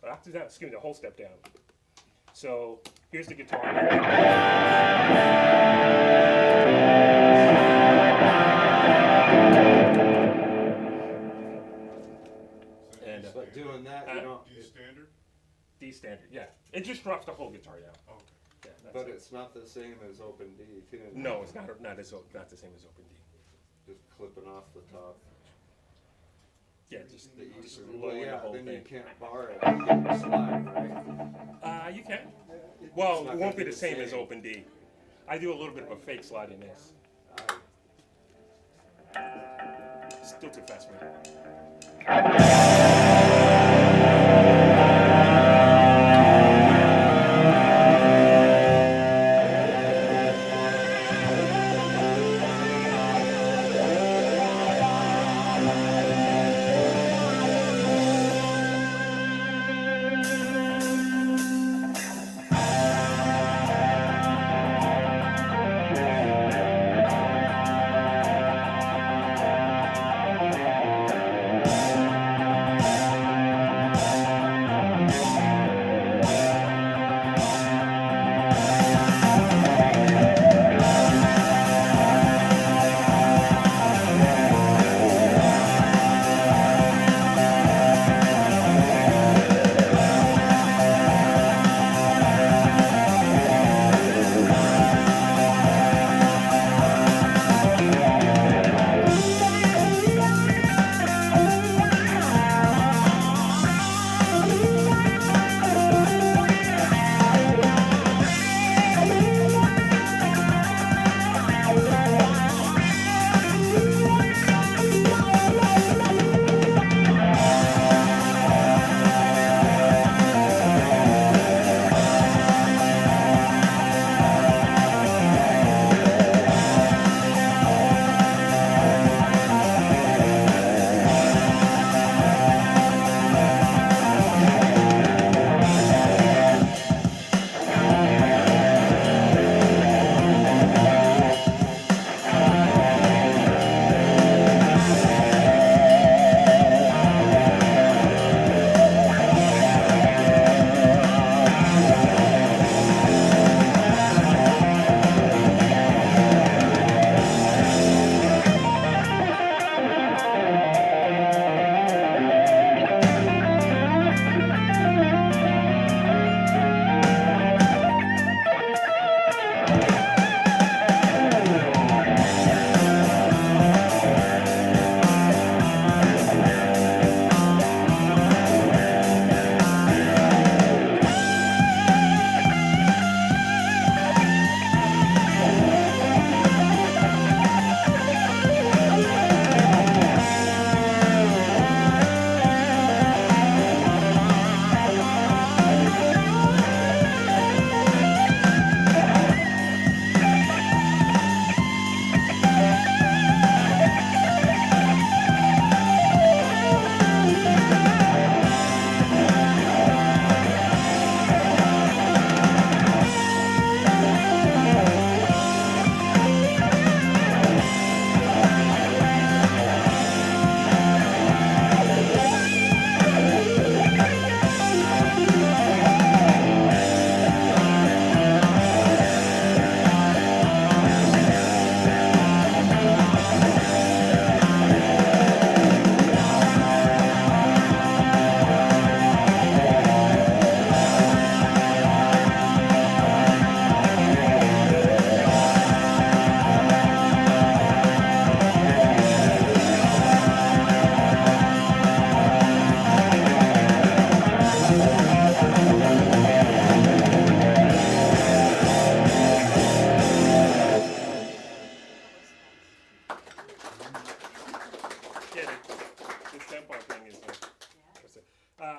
After that, excuse me, the whole step down. So here's the guitar. And but doing that, you don't. D standard? D standard, yeah. It just drops the whole guitar down. Okay. Yeah, that's But it. it's not the same as open D too. No, it's not not the same as open D. Just clipping off the top. Yeah, just Well, lowering the yeah, whole then thing. you can't bar it. You get your slide, right? You can. It's Well, not it gonna won't be the same as open D. I do a little bit of a fake slide in this. Still too fast for me.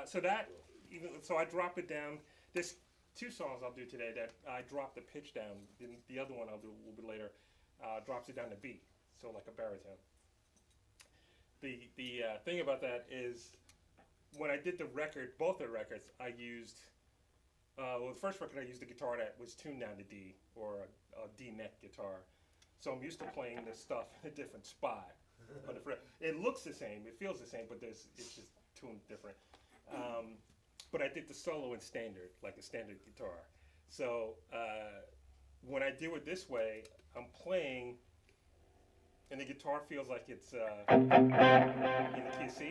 So that, so I drop it down. There's two songs I'll do today that I drop the pitch down. The other one I'll do a little bit later drops it down to B, so like a baritone. The thing about that is when I did the record, both the records, I used, well, the first record I used a guitar that was tuned down to D, or a D neck guitar. So I'm used to playing this stuff in a different spot. It looks the same, it feels the same, but it's just tuned different. but I did the solo in standard, like a standard guitar. So when I do it this way, I'm playing, and the guitar feels like it's in the key of C.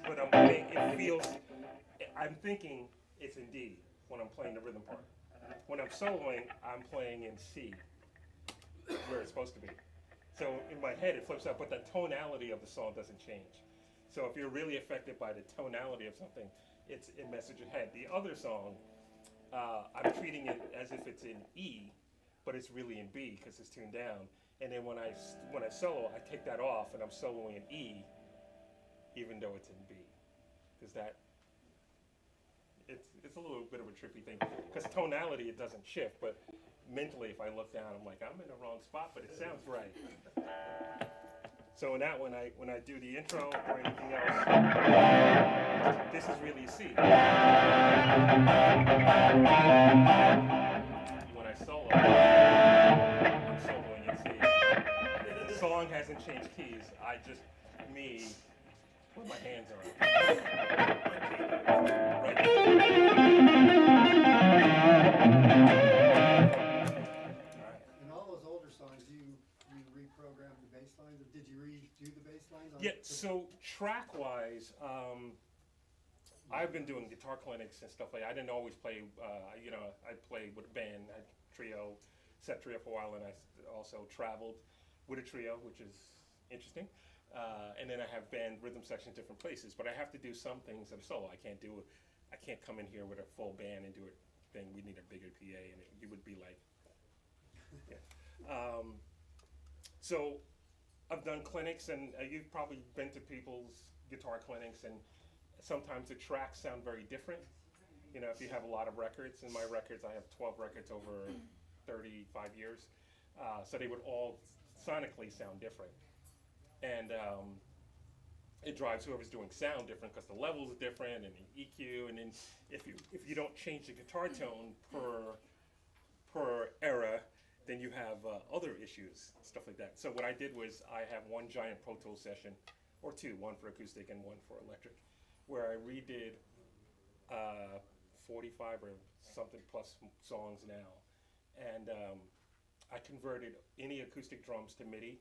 But I'm playing, it feels, I'm thinking it's in D when I'm playing the rhythm part. When I'm soloing, I'm playing in C, where it's supposed to be. So in my head it flips out, but the tonality of the song doesn't change. So if you're really affected by the tonality of something, it messes your head. The other song, I'm treating it as if it's in E, but it's really in B because it's tuned down. And then when I solo, I take that off and I'm soloing in E, even though it's in B. Does that? It's a little bit of a trippy thing because tonality it doesn't shift, but mentally if I look down, I'm like I'm in the wrong spot, but it sounds right. So in that when I do the intro or anything else, this is really C. When I solo, I'm soloing in C. The song hasn't changed keys. I just me put my hands on it. Right. In all those older songs, you reprogrammed the bass lines, or did you redo the bass lines? Yeah, so track-wise, I've been doing guitar clinics and stuff like that. I didn't always play, I played with a band, I had trio, set trio for a while, and I also traveled with a trio, which is interesting. And then I have band rhythm sections different places, but I have to do some things that are solo. I can't come in here with a full band and do a thing. We need a bigger PA, and you would be like, yeah. So I've done clinics, and you've probably been to people's guitar clinics, and sometimes the tracks sound very different. You know, if you have a lot of records, in my records, I have 12 records over 35 years, so they would all sonically sound different. And it drives whoever's doing sound different because the levels are different and the EQ. And then if you don't change the guitar tone per era, then you have other issues, stuff like that. So what I did was I have one giant Pro Tools session, or two, one for acoustic and one for electric, where I redid 45 or something plus songs now, and I converted any acoustic drums to MIDI.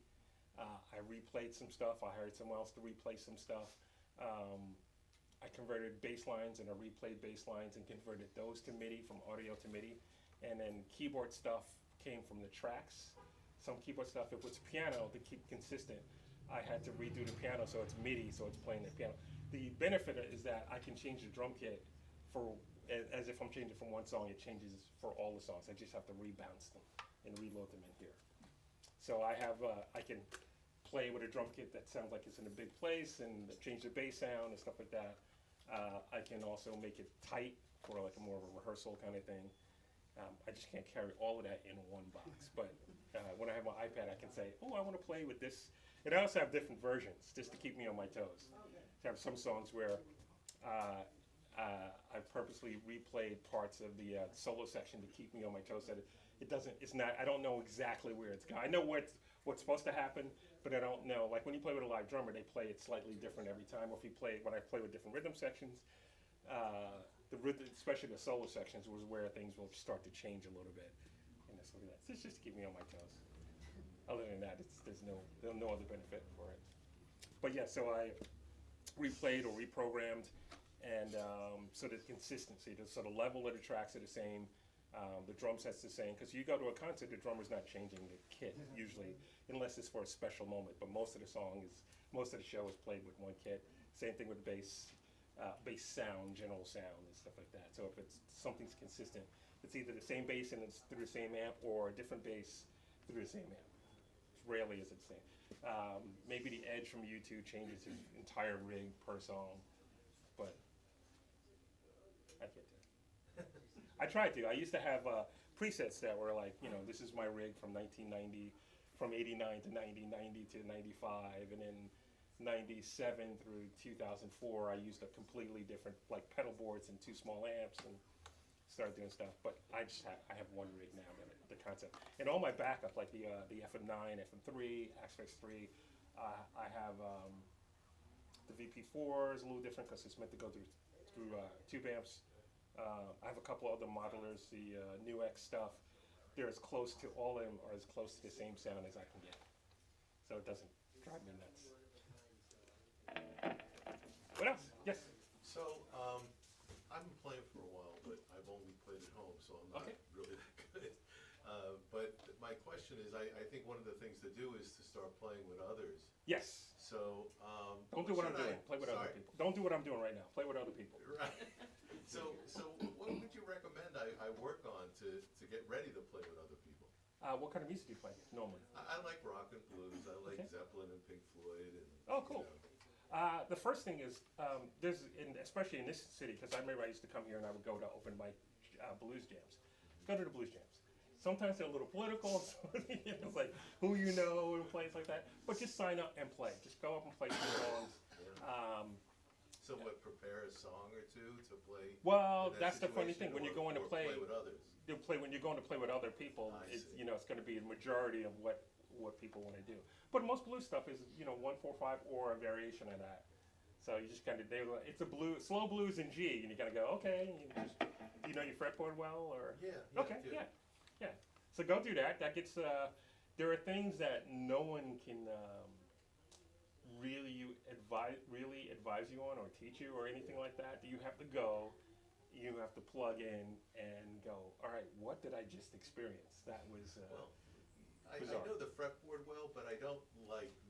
I replayed some stuff. I hired someone else to replay some stuff. I converted bass lines and I replayed bass lines and converted those to MIDI, from audio to MIDI. And then keyboard stuff came from the tracks. Some keyboard stuff, if it's piano, to keep consistent, I had to redo the piano so it's MIDI, so it's playing the piano. The benefit is that I can change the drum kit as if I'm changing from one song, it changes for all the songs. I just have to rebounce them and reload them in here. So I can play with a drum kit that sounds like it's in a big place and change the bass sound and stuff like that. I can also make it tight for like a more of a rehearsal kind of thing. I just can't carry all of that in one box. But when I have my iPad, I can say, oh, I want to play with this. And I also have different versions just to keep me on my toes. I have some songs where I purposely replayed parts of the solo section to keep me on my toes. That I don't know exactly where it's going. I know what's supposed to happen, but I don't know. Like when you play with a live drummer, they play it slightly different every time. Or when I play with different rhythm sections, especially the solo sections, was where things will start to change a little bit. And that's like that. So it's just to keep me on my toes. Other than that, there's no other benefit for it. But yeah, so I replayed or reprogrammed, and so the consistency, so the level of the tracks are the same. The drum set's the same, because you go to a concert, the drummer's not changing the kit usually, unless it's for a special moment. But most of the show is played with one kit. Same thing with bass sound, general sound, and stuff like that. So if something's consistent, it's either the same bass and it's through the same amp, or a different bass through the same amp. Rarely is it the same. Maybe the Edge from U2 changes his entire rig per song, but I can't do it. I tried to. I used to have presets that were like, this is my rig from 1990, from 89 to 90, 90 to 95, and then 97 through 2004, I used a completely different, like pedal boards and two small amps, and started doing stuff. But I have one rig now that the concept. And all my backup, like the FM9, FM3, Aspect 3, I have the VP4 is a little different because it's meant to go through tube amps. I have a couple other modelers, the New X stuff. They're as close to, all of them are as close to the same sound as I can get. So it doesn't drive me nuts. What else? Yes? So, I've been playing for a while, but I've only played at home, so I'm not Okay. really that good. But my question is, I think one of the things to do is to start playing with others. Yes. So, Don't do what I'm should I- doing. Play with other sorry. people. Don't do what I'm doing right now. Play with other people. Right. So what would you recommend I work on to get ready to play with other people? What kind of music do you play normally? I like rock and blues. I like Okay. Zeppelin and Pink Floyd. And, Oh, cool. you know, The first thing is, especially in this city, because I remember I used to come here and I would go to open mic blues jams. Go to the blues jams. Sometimes they're a little political, so it's like who you know and plays like that. But just sign up and play. Just go up and play some songs. So what, prepare a song or two to play? Well, in that that's the funny thing. situation, When you're going to or play, with others. when you're going to play with other people, I it's, see. it's going to be a majority of what people want to do. But most blues stuff is 1/4/5 or a variation of that. So you just kind of it's a slow blues in G, and you gotta go okay. And you just do you know your fretboard well or Yeah. okay yeah. So go do that. That gets there are things that no one can really advise you on or teach you or anything like that. You have to go. You have to plug in and go. All right, what did I just experience? That was Well, I bizarre. know the fretboard well, but I don't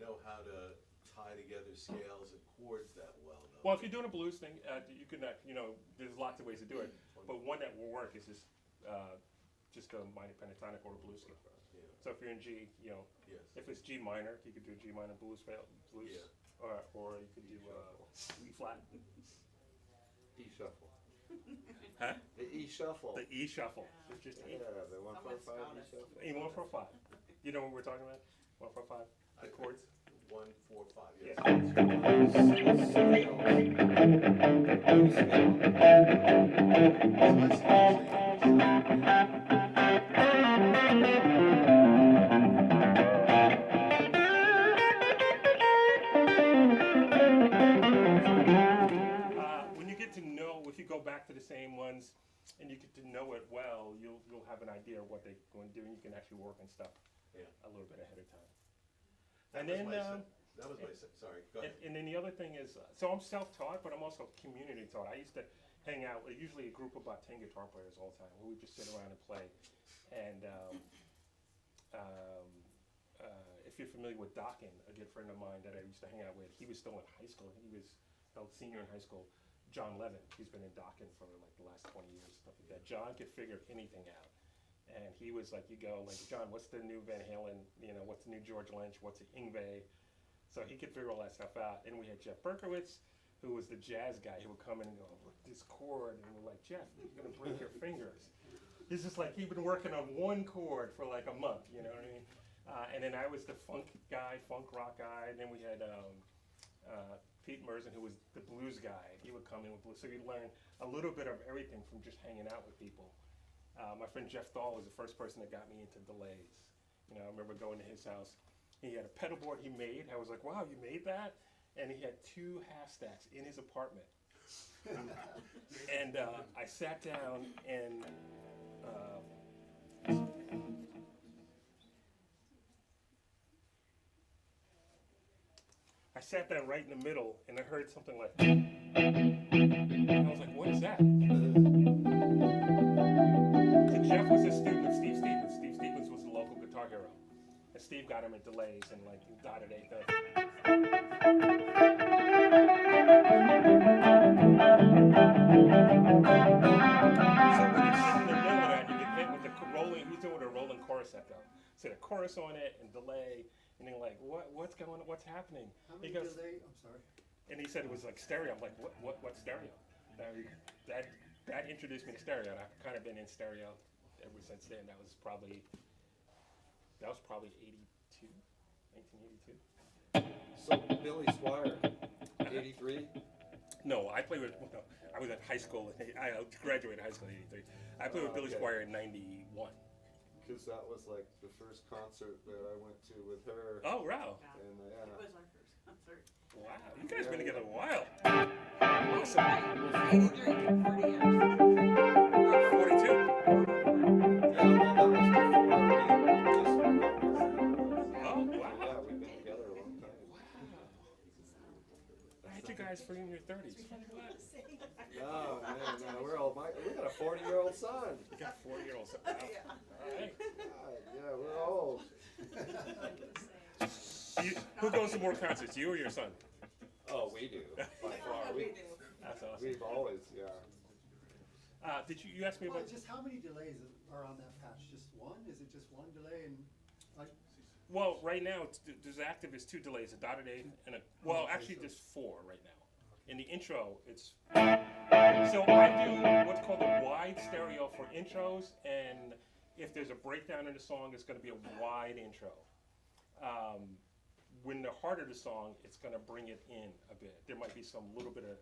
know how to tie together scales and chords that well. Though. Well, if you're doing a blues thing, you can, there's lots of ways to do it. But one that will work is just a minor pentatonic or a blues scale. Yeah. So if you're in G, Yes. if it's G minor, you could do G minor blues, Yeah. or you could do E flat. E-shuffle. Huh? The E-shuffle. The E shuffle. It's just Yeah, E. the 1/4/5 E-shuffle. E 1/4/5. You know what we're talking about? 1/4/5. The chords. 1, 4, 5. Yeah. Yes. When you get to know, if you go back to the same ones and you get to know it well, you'll have an idea of what they're going to do, and you can actually work on stuff Yeah. a little bit ahead of time. That And was then, that was my sorry. Go ahead. and then the other thing is, so I'm self-taught, but I'm also community taught. I used to hang out with usually a group of about 10 guitar players all the time. We would just sit around and play. And if you're familiar with Dockin, a good friend of mine that I used to hang out with, he was still in high school. He was a senior in high school. John Levin, he's been in Dockin for like the last 20 years, stuff like that. John could figure anything out. And he was like, you go, like, John, what's the new Van Halen? What's the new George Lynch? What's the Yngwie? So he could figure all that stuff out. And we had Jeff Berkowitz, who was the jazz guy, who would come in and go, look at this chord. And we're like, Jeff, you're going to break your fingers. He's just like, he'd been working on one chord for like a month, you know what I mean? And then I was the funk rock guy. And then we had Pete Merzen, who was the blues guy. He would come in with blues. So you learn a little bit of everything from just hanging out with people. My friend Jeff Dahl was the first person that got me into delays. I remember going to his house. He had a pedal board he made. I was like, wow, you made that? And he had 2 half stacks in his apartment. And I sat down and I sat down right in the middle and I heard something like, and I was like, what is that? So Jeff was a student of Steve Stevens. Steve Stevens was the local guitar hero. And Steve got him at delays and like dotted anything. So when you sit in the middle of that, you get hit with the rolling, he's doing a rolling chorus echo. So the chorus on it and delay, and then like, what's going on, what's happening? How He many goes, delay, I'm sorry. and he said it was like stereo. I'm like, what's stereo? That introduced me to stereo, and I've kind of been in stereo ever since then. That was probably 82, 1982. So Billy Squire, 83. No, I was at high school. I graduated high school in '83. I played with Billy Okay. Squire in '91. because that was like the first concert that I went to with her. Oh, wow. And It was our first concert. Wow. You guys been together a while. Awesome. 40 years. 42. yeah, well, that was before Oh, wow. yeah, we've been together a long time. I had you guys for in your 30s. No, man, no, we got a 40-year-old son. You got 4-year-olds. Wow. All right. God, yeah, we're old. Who goes to more concerts, you or your son? Oh, we do. By far, We do. That's awesome. we've always, yeah. Did you ask me Well, about? just how many delays are on that patch? Just one? Is it just one delay and, like, Well, right now there's active is 2 delays, a dotted eighth and a. Well, actually there's 4 right now. In the intro, it's. So I do what's called a wide stereo for intros, and if there's a breakdown in the song, it's going to be a wide intro. When the heart of the song, it's going to bring it in a bit. There might be some little bit of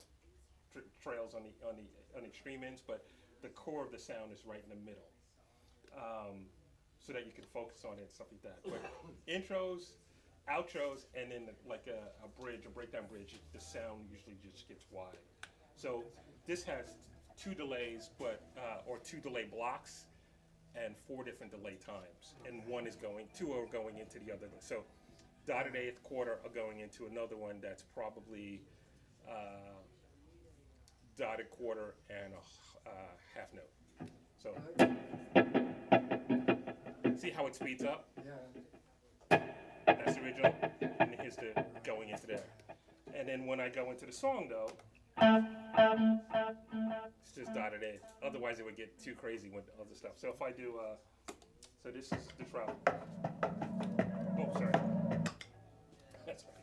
trails on the extreme ends, but the core of the sound is right in the middle, so that you can focus on it and stuff like that. But intros, outros, and then like a bridge, a breakdown bridge, the sound usually just gets wide. So this has 2 delays, but or 2 delay blocks, and 4 different delay times, and 2 are going into the other. So dotted eighth, quarter are going into another one that's probably dotted quarter and a half note. So see how it speeds up? yeah, That's the original, and here's the going into there. And then when I go into the song though, it's just dotted eighth. Otherwise it would get too crazy with other stuff. So if I do, so this is the treble. Oh, sorry. That's right.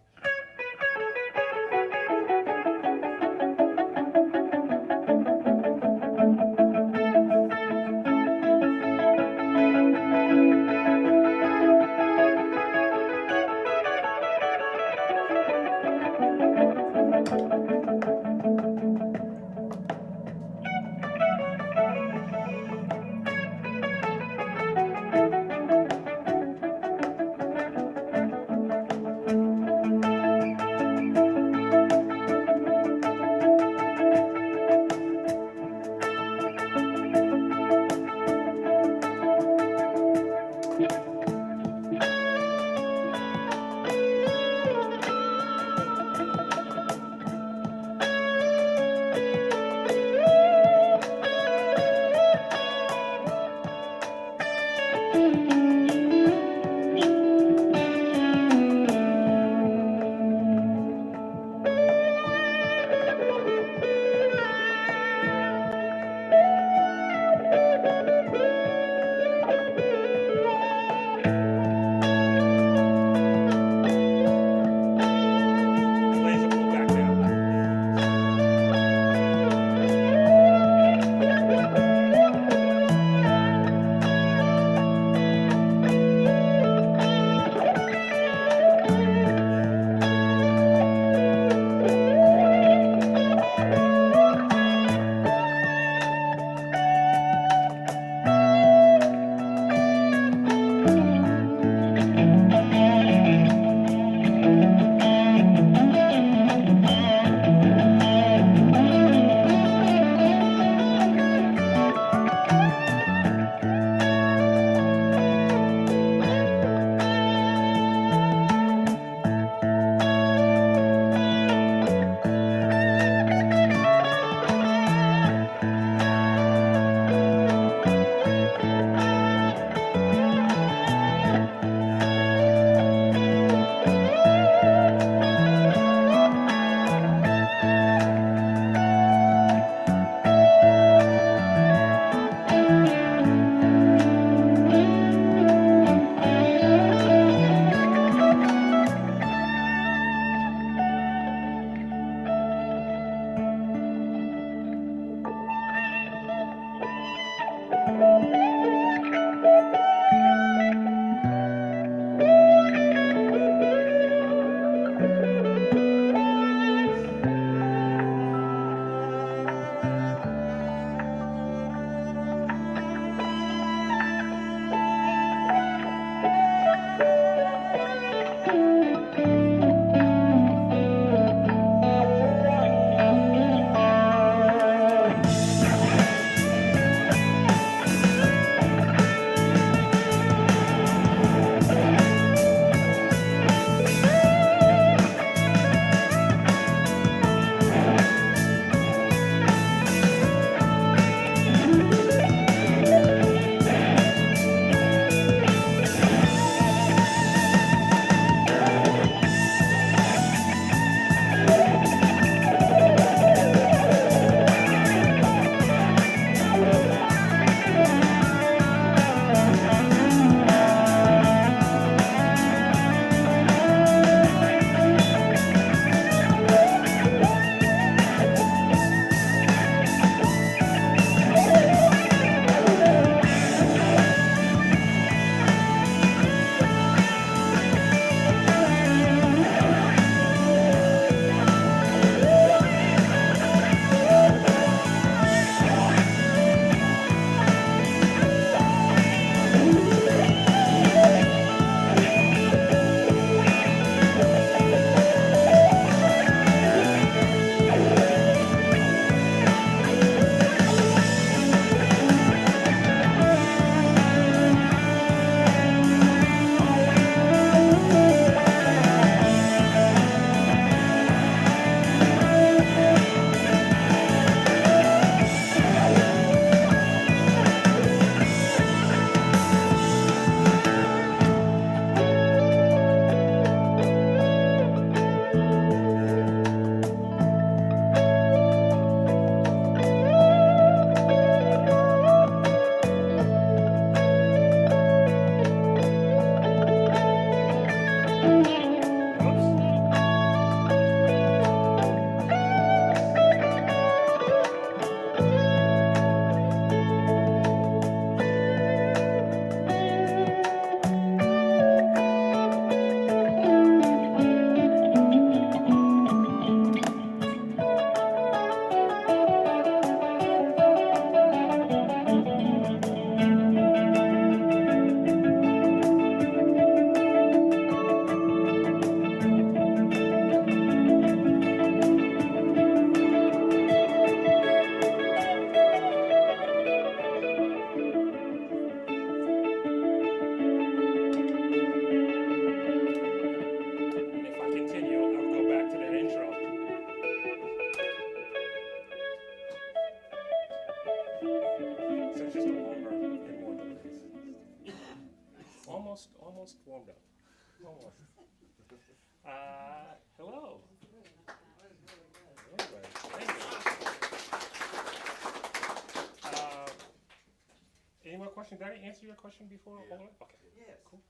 question. Did I answer your question before? Yeah. All of it? Okay. Yes. Cool.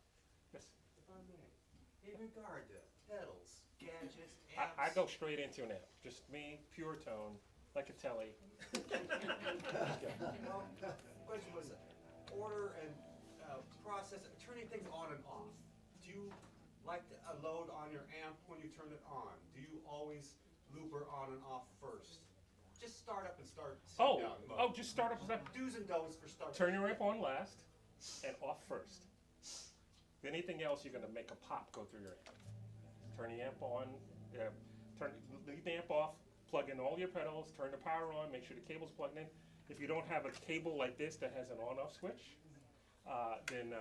Yes. If I may, in regard to pedals, gadgets, I amps. go straight into an amp. Just me, pure tone, like a telly. Well, question was order and process, turning things on and off. Do you like a load on your amp when you turn it on? Do you always looper on and off first? Just start up and start. Oh, down mode. oh, just start up. Do's and don'ts for start. Turn your amp on last and off first. Anything else, you're gonna make a pop go through your amp. Turn the amp on, leave the amp off, plug in all your pedals, turn the power on, make sure the cable's plugged in. If you don't have a cable like this that has an on-off switch, then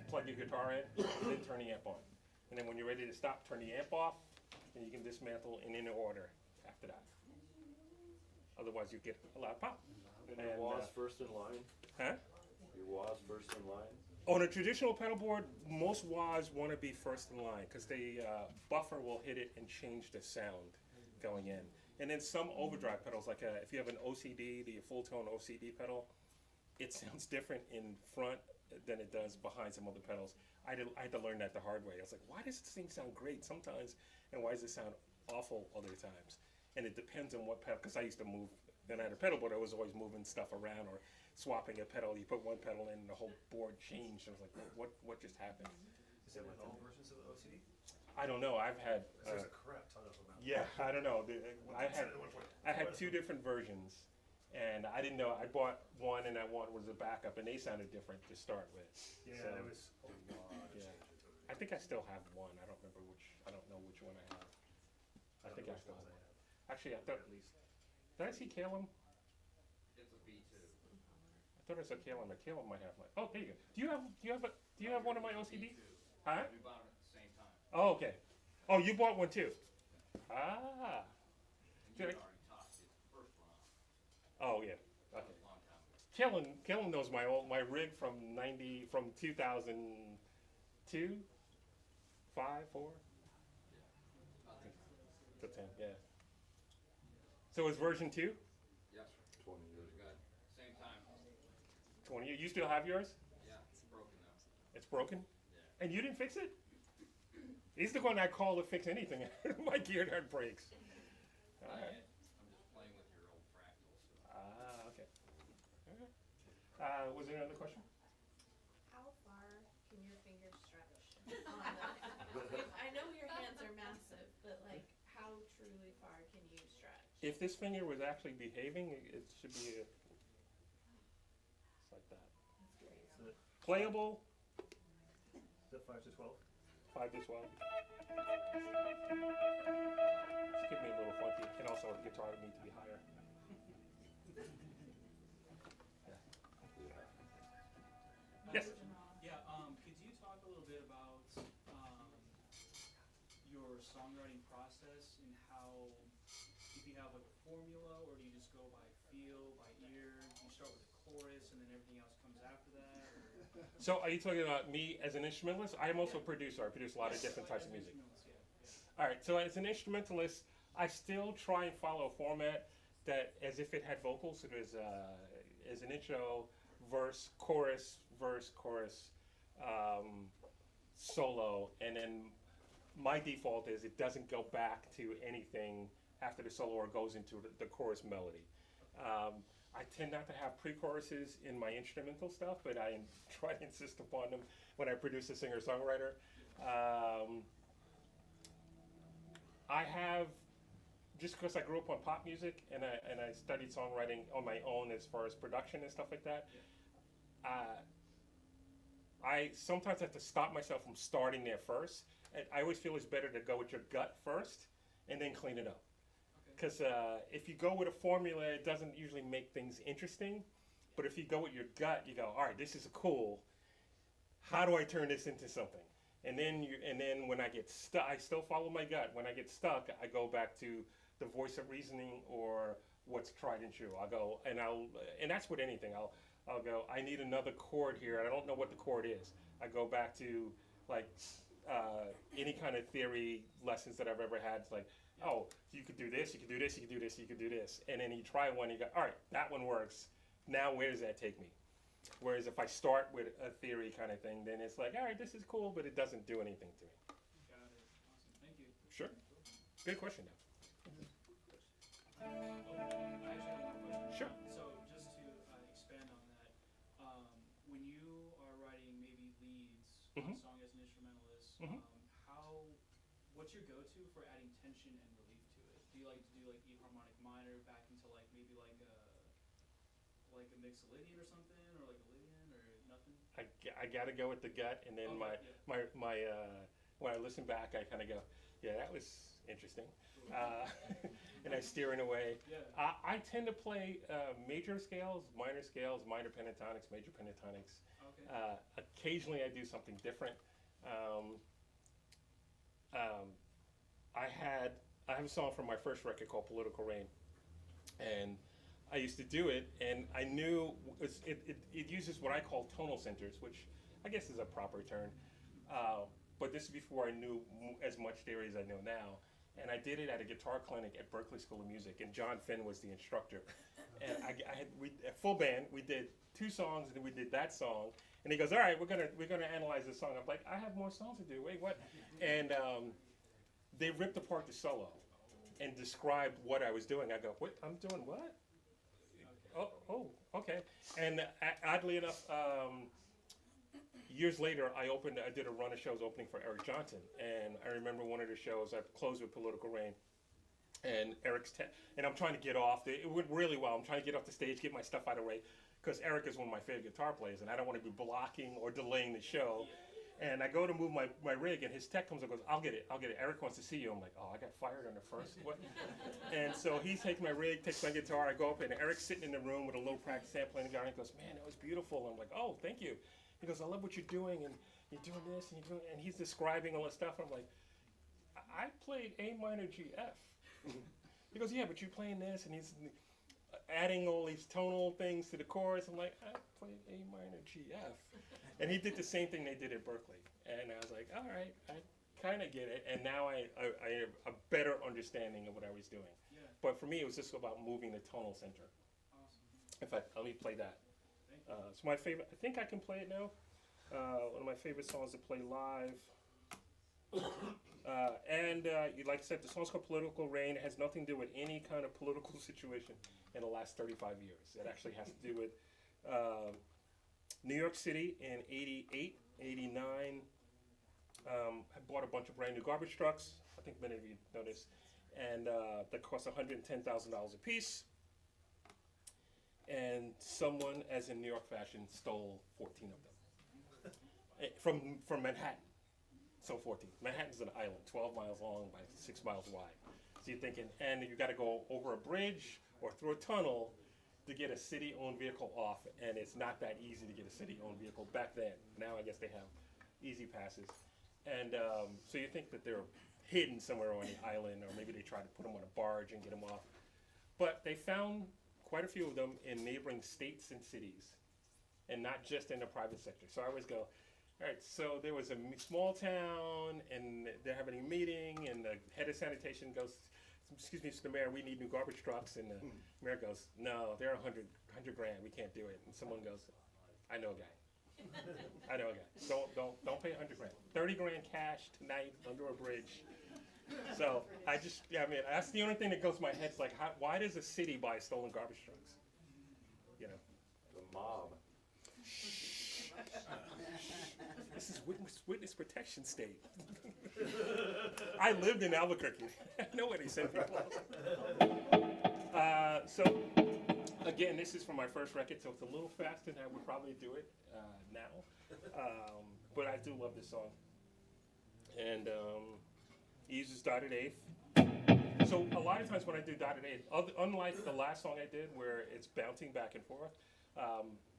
plug your guitar in, then turn the amp on. And then when you're ready to stop, turn the amp off, and you can dismantle in order after that. Otherwise, you get a loud pop. And your wah's first in line? Huh? Your wah's first in line? On a traditional pedal board, most wahs want to be first in line because the buffer will hit it and change the sound going in. And then some overdrive pedals, like if you have an OCD, the full tone OCD pedal, it sounds different in front than it does behind some other pedals. I had to learn that the hard way. I was like, why does this thing sound great sometimes, and why does it sound awful other times? And it depends on what pedal, because I used to move, then I had a pedal board, I was always moving stuff around or swapping a pedal. You put one pedal in and the whole board changed. I was like, what just happened? Is that with all versions of the OCD? I don't know, I've had, Because there's a crap ton of them out yeah, I don't know. I had two 2 different versions, and I didn't know, I bought one and that one was a backup, and they sounded different to start with. Yeah, So, there was a lot of yeah. changes over I think I still have one. I don't remember I don't know which one I have. I think I still have one. Actually, I thought, at least. did I see Caleb? It's a B2. I thought I saw Caleb, but Caleb might have my, oh, there you go. Do you have one of my OCDs? Huh? We bought them at the same time. Oh, okay. Oh, you bought one too? Ah. You Did I- already tossed it, the first one off. Oh, yeah. That Okay. was a long time ago. Kellen knows my rig from 2002, 5, 4? To 10, yeah. So it's version 2? Yes, 20 years ago. good. Same time. 20 years. You still have yours? Yeah, it's broken now. It's broken? Yeah. And you didn't fix it? He's the one I call to fix anything. My gear nut breaks. Not Alright. yet. I'm just playing with your old fractals. Ah, okay. Okay. Was there another question? How far can your fingers stretch on I know your hands are massive, but like, how truly far can you stretch? If this finger was actually behaving, it should be it's like that. That's crazy. So Playable, is that 5 to 12? 5 to 12. Just give me a little funky, and also the guitar would need to be higher. Yes. Yeah, could you talk a little bit about your songwriting process and how, if you have like a formula, or do you just go by feel, by ear? Do you start with the chorus and then everything else comes after that? Or? So are you talking about me as an instrumentalist? I am also a producer. I produce a lot of different types of music. Yeah. All right, so as an instrumentalist, I still try and follow a format that, as if it had vocals. So there's an intro, verse, chorus, solo, and then my default is it doesn't go back to anything after the solo or goes into the chorus melody. I tend not to have pre-choruses in my instrumental stuff, but I try to insist upon them when I produce a singer-songwriter. I have, just because I grew up on pop music and I studied songwriting on my own as far as production and stuff like that, I sometimes have to stop myself from starting there first. I always feel it's better to go with your gut first and then clean it up. Because if you go with a formula, it doesn't usually make things interesting. But if you go with your gut, you go, all right, this is cool. How do I turn this into something? And then when I get stuck, I still follow my gut. When I get stuck, I go back to the voice of reasoning or what's tried and true. I'll go and that's with anything. I'll go, I need another chord here. I don't know what the chord is. I go back to like any kind of theory lessons that I've ever had. It's like, oh, you could do this, you could do this, you could do this, you could do this. And then you try one, you go, all right, that one works. now where does that take me? Whereas if I start with a theory kind of thing, then it's like, all right, this is cool, but it doesn't do anything to me. Got it. Awesome. Thank you. Sure. Good question, though. I actually have one question. Sure. So just to expand on that, when you are writing maybe leads on a song as an instrumentalist, what's your go-to for adding tension and relief to it? Do you like to do like E harmonic minor back into like maybe like a mixolydian or something, or like a lydian or nothing? I got to go with the gut, and then Okay, when I listen back, I kind of go, yeah, that was interesting. And I steer in a way. Yeah. I tend to play major scales, minor pentatonics, major pentatonics. Okay. Occasionally I do something different. I have a song from my first record called Political Rain, and I used to do it, and I knew it uses what I call tonal centers, which I guess is a proper term. But this is before I knew as much theory as I know now. And I did it at a guitar clinic at Berklee School of Music, and John Finn was the instructor. And we at full band, we did 2 songs, and then we did that song. And he goes, all right, we're gonna analyze this song. I'm like, I have more songs to do. Wait, what? And they ripped apart the solo and described what I was doing. I go, what? I'm doing what? Oh, okay. And oddly enough, years later, I did a run of shows opening for Eric Johnson, and I remember one of the shows I closed with Political Rain, and and I'm trying to get off. It went really well. I'm trying to get off the stage, get my stuff out of the way, because Eric is one of my favorite guitar players, and I don't want to be blocking or delaying the show. And I go to move my rig, and his tech comes and goes, I'll get it. Eric wants to see you. I'm like, oh, I got fired on the first. What? And so he takes my rig, takes my guitar. I go up, and Eric's sitting in the room with a low practice sampling guy, and he goes, man, that was beautiful. I'm like, oh, thank you. He goes, I love what you're doing, and you're doing this, and you're doing, and he's describing all this stuff. I'm like, I played A minor G F. He goes, yeah, but you're playing this, and he's adding all these tonal things to the chorus. I'm like, I played A minor G F. And he did the same thing they did at Berklee. And I was like, all right, I kind of get it. And now I have a better understanding of what I was doing. Yeah. But for me, it was just about moving the tonal center. Awesome. In fact, let me play that. Thank you. It's my favorite. I think I can play it now. One of my favorite songs to play live. Like I said, the song's called Political Rain. It has nothing to do with any kind of political situation in the last 35 years. It actually has to do with New York City in 88, 89. I bought a bunch of brand new garbage trucks. I think many of you know this. And that cost $110,000 a piece. And someone, as in New York fashion, stole 14 of them from Manhattan. So 14. Manhattan's an island, 12 miles long by 6 miles wide. So you're thinking, and you got to go over a bridge or through a tunnel to get a city-owned vehicle off, and it's not that easy to get a city-owned vehicle back then. Now I guess they have easy passes. And so you think that they're hidden somewhere on the island, or maybe they tried to put them on a barge and get them off. But they found quite a few of them in neighboring states and cities, and not just in the private sector. So I always go, all right, so there was a small town, and they're having a meeting, and the head of sanitation goes, excuse me, Mr. Mayor, we need new garbage trucks. And the mayor goes, no, they're $100 grand, we can't do it. And someone goes, I know a guy. I know a guy. Don't pay $100 grand. 30 grand cash tonight under a bridge. So I mean, that's the only thing that goes to my head. It's like, why does a city buy stolen garbage trucks? You know. The mob. This is witness protection state. I lived in Albuquerque. I know where they send people. So again, this is from my first record, so it's a little faster than I would probably do it now. But I do love this song. And he uses dotted eighth. So a lot of times when I do dotted eighth, unlike the last song I did where it's bouncing back and forth,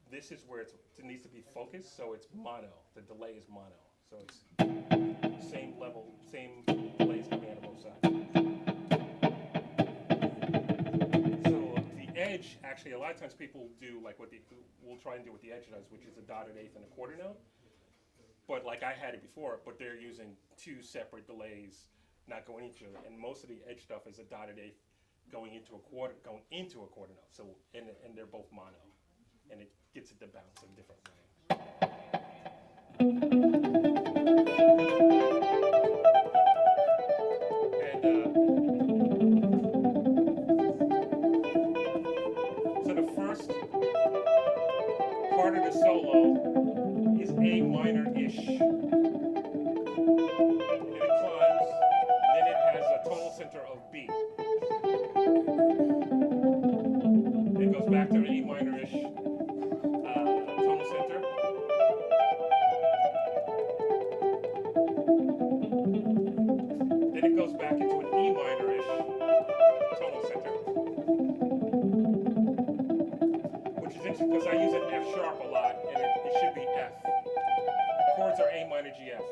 this is where it needs to be focused, so it's mono. The delay is mono. So it's same level, same delays coming out of both sides. So the edge, actually, a lot of times people do like we'll try and do what the edge does, which is a dotted eighth and a quarter note. But like I had it before, but they're using 2 separate delays, not going into each other. And most of the edge stuff is a dotted eighth going into a quarter note. So and they're both mono. and it gets it to bounce in different ways. And so the first part of the solo is A minor-ish. And then it climbs, and then it has a tonal center of B. Then it goes back to an E minor-ish tonal center. Then it goes back into an E minor-ish tonal center. Which is interesting because I use an F sharp a lot, and it should be F. Chords are A minor G F.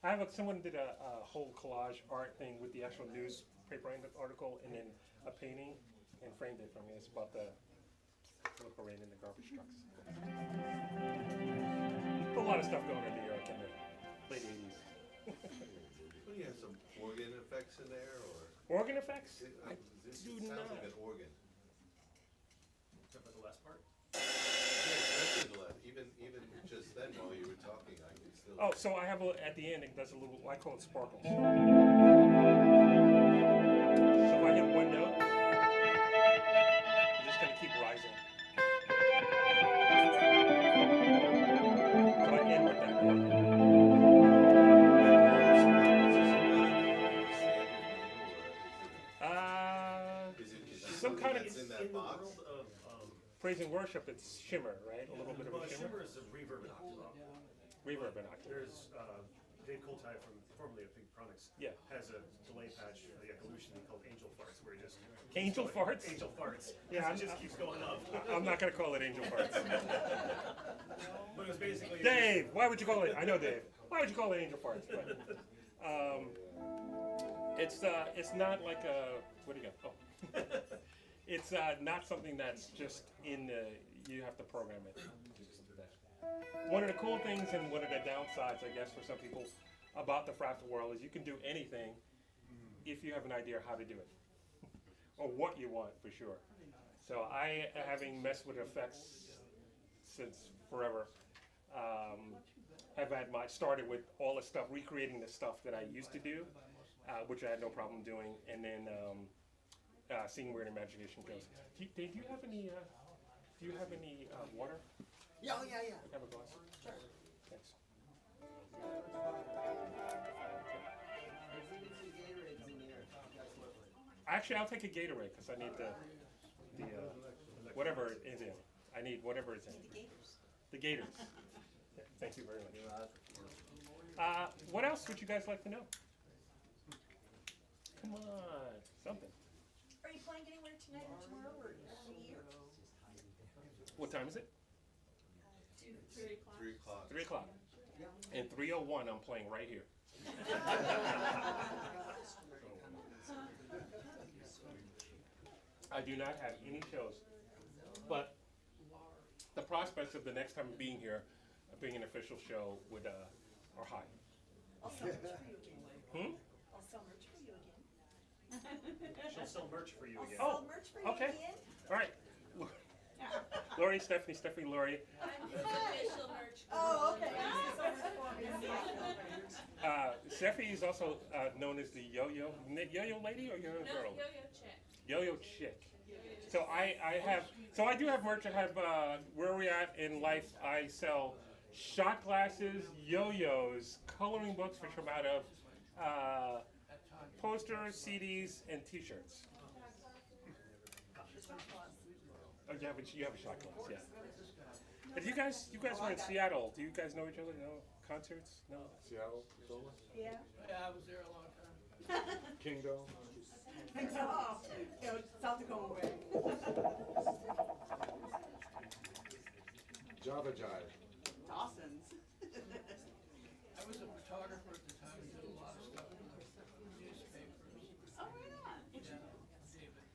I have someone did a whole collage art thing with the actual newspaper article and then a painting and framed it for me. It's about the little parade in the garbage trucks. A lot of stuff going on in New York in the late 80s. What do you have, some organ effects in there, or? Organ effects? This do sounds not. like an organ. Except for the last part. Yeah, especially the left. Even just then while you were talking, I could still. Oh, so I have at the end, it does a little, I call it sparkles. So if I hit one note, it's just going to keep rising. So I end with that one. Some kind of It's in that box. world of, praise and worship, it's shimmer, right? A little bit of well, a shimmer. shimmer is a reverb and octave. Reverb and octave. There's, Dave Coulthard from formerly of Pigtronics. Yeah. Has a delay patch for the evolution called Angel Farts, where he just. Angel farts? Angel Farts. Yeah, It just keeps going up. I'm not going to call it angel farts. But it was basically. Dave, why would you call it? I know Dave. Why would you call it angel farts? But, it's not like a, what do you got? Oh. It's not something that's just in the, you have to program it. One of the cool things and one of the downsides, I guess, for some people about the fractal world is you can do anything if you have an idea how to do it. Or what you want, for sure. So I, having messed with effects since forever, have had started with all the stuff, recreating the stuff that I used to do, which I had no problem doing, and then seeing where the imagination goes. Dave, do you have any? Do you have any water? Yeah, yeah. I have a glass. Sure. Thanks. Actually, I'll take a Gatorade because I need the whatever is in it. I need whatever is in it. The Gators. Yeah, thank you very much. What else would you guys like to know? Come on, something. Are you playing anywhere tonight or tomorrow or here? What time is it? 3 o'clock. 3 o'clock. 3 o'clock. And 3:01, I'm playing right here. I do not have any shows, but the prospects of the next time being here, being an official show, are high. I'll sell merch for you again. I'll sell merch for you again. She'll sell merch for you I'll again. sell merch for you okay. again. All right. Lori, Stephanie, Lori. I'm his official merch. Oh, okay. Steffi is also known as the yo-yo lady or yo-yo No, girl? yo-yo chick. Yo-yo chick. So I do have merch. I have, where we at in life, I sell shot glasses, yo-yos, coloring books, which come out of posters, CDs, and t-shirts. Oh, you have a shot glass, yeah. But you guys were in Seattle. Do you guys know each other? No? Concerts? No? Seattle, Yeah. Yeah, I was there a long time. Kingdom. Oh, South Dakota way. Java Jive. Dawson's. I was a photographer at the time, did a lot of stuff in the newspapers. Oh, right on. Yeah, David.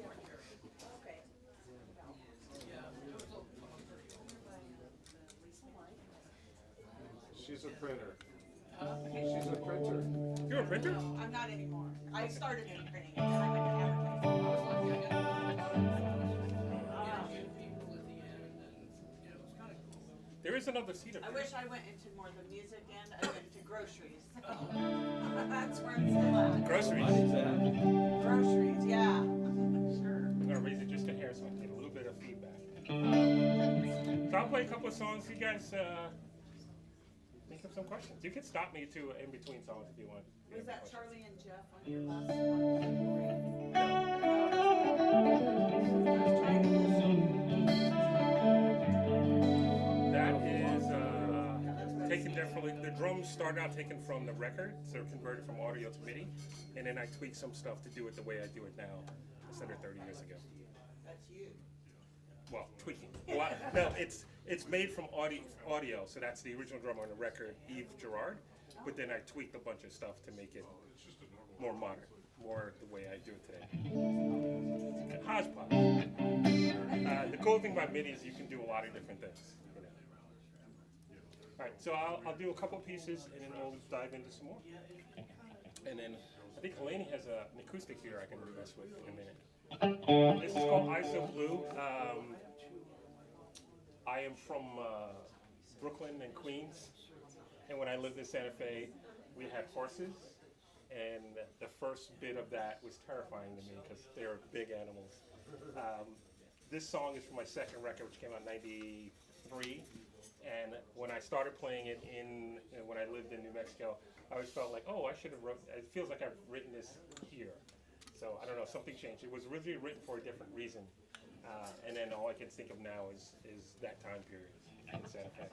Okay. Yeah, it was a She's a printer. She's a printer. You're a printer? No, I'm not anymore. I started in printing and then I went to advertising. people at the end, and it was kind of cool. There is another seat up I there. wish I went into more the music end. I went to groceries. That's where I'm still at. Groceries. Groceries, yeah. Sure. I'm gonna raise it just a hair so I can get a little bit of feedback. So I'll play a couple of songs. You guys think of some questions. You can stop me too in between songs if you want. If you Was have that questions. Charlie and Jeff on your last one? That is taken definitely. The drums start out taken from the record, so converted from audio to MIDI, and then I tweak some stuff to do it the way I do it now instead of 30 years ago. That's you. well, tweaking. Well, no, it's made from audio, so that's the original drummer on the record, Yves Girard. But then I tweaked a bunch of stuff to make it more modern, more the way I do it today. Hodgepodge. The cool thing about MIDI is you can do a lot of different things. You know. All right, so I'll do a couple pieces and then we'll dive into some more. And then I think Eleni has an acoustic here I can mess with in a minute. This is called ISO Blue. I am from Brooklyn and Queens, and when I lived in Santa Fe, we had horses, and the first bit of that was terrifying to me because they were big animals. This song is from my second record, which came out in '93, and when I started playing it when I lived in New Mexico, I always felt like, oh, I should have wrote, it feels like I've written this here. So I don't know, something changed. It was originally written for a different reason. And then all I can think of now is that time period in Santa Fe.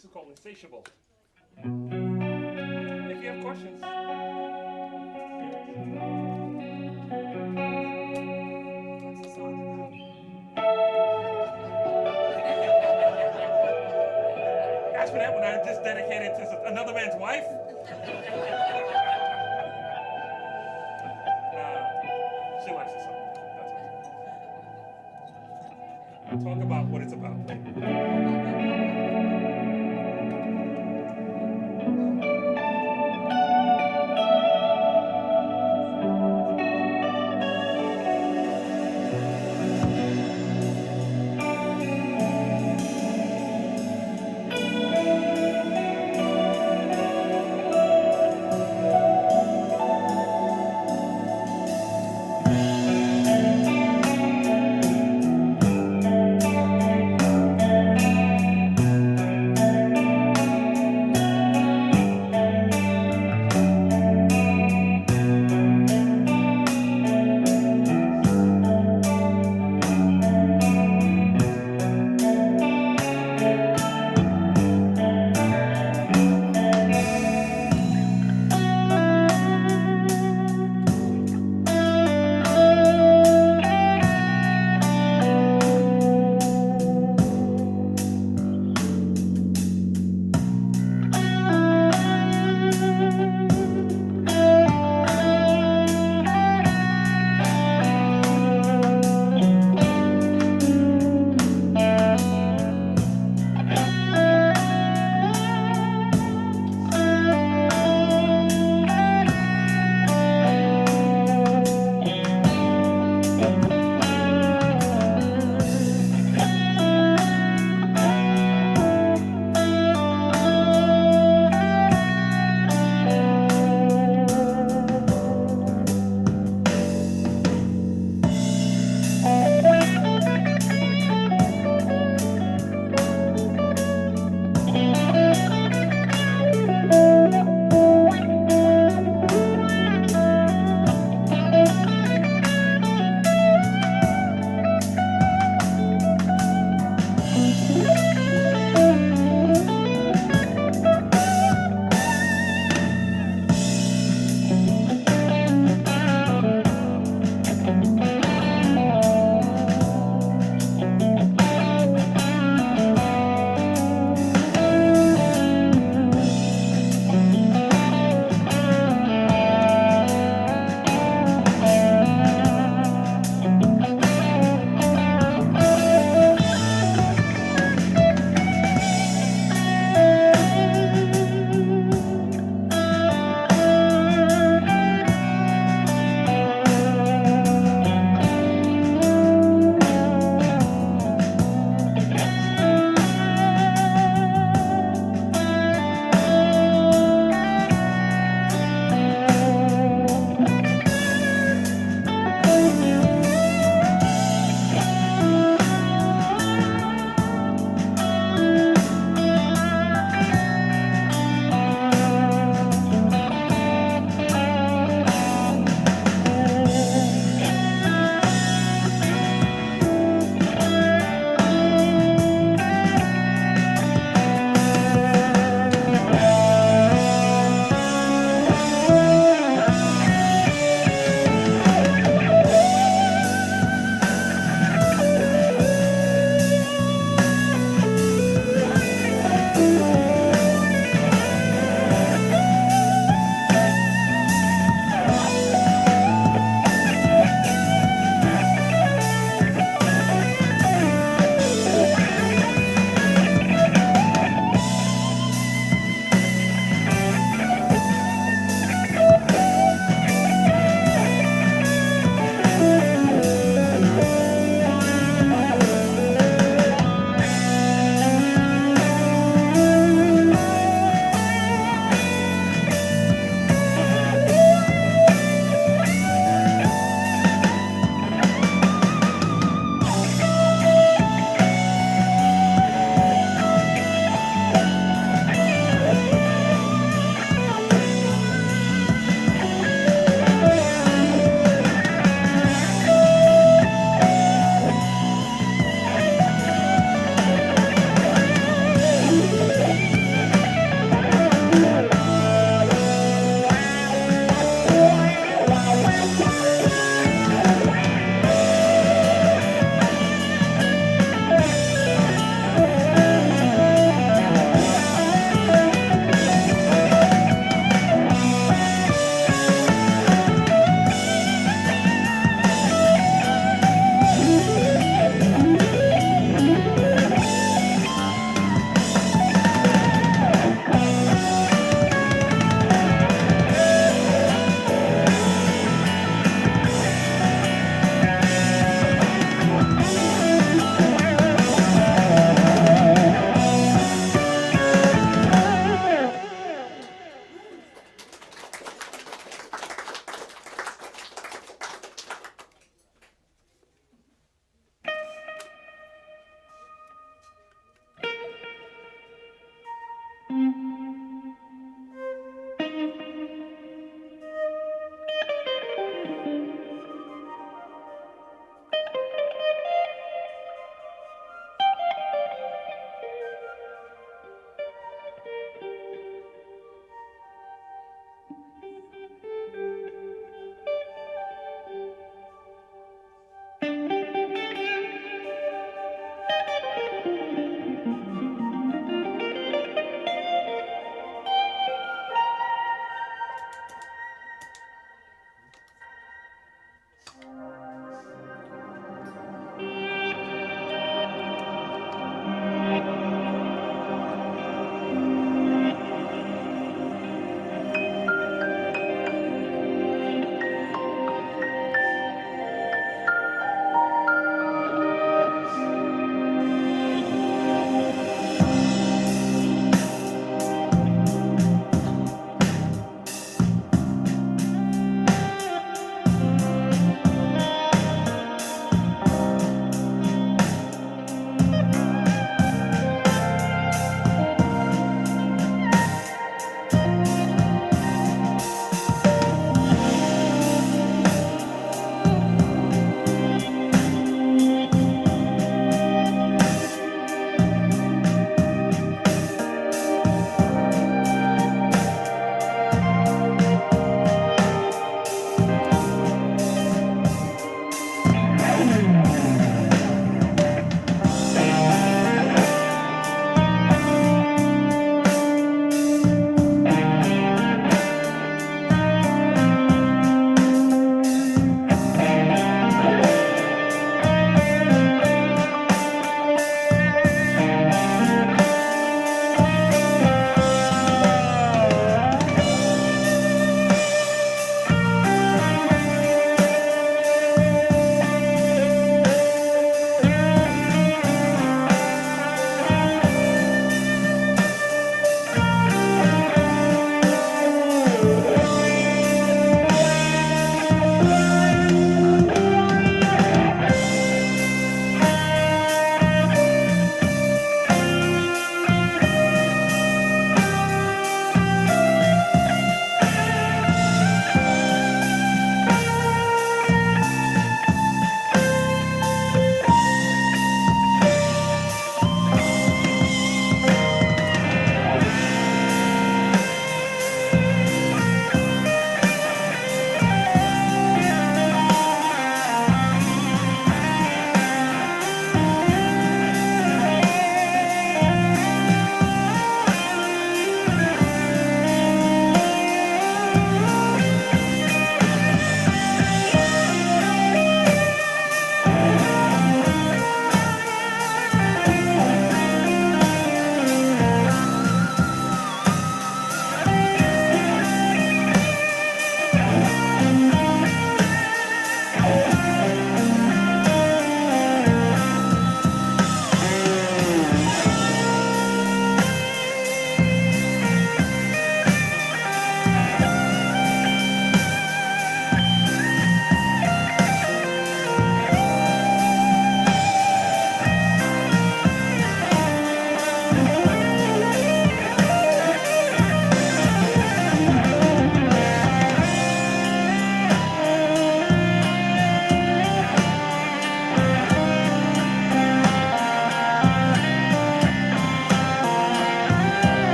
This is called Insatiable. If you have questions. What's the song about? Ask for that when I just dedicated to another man's wife. She likes the song. That's all. Talk about what it's about.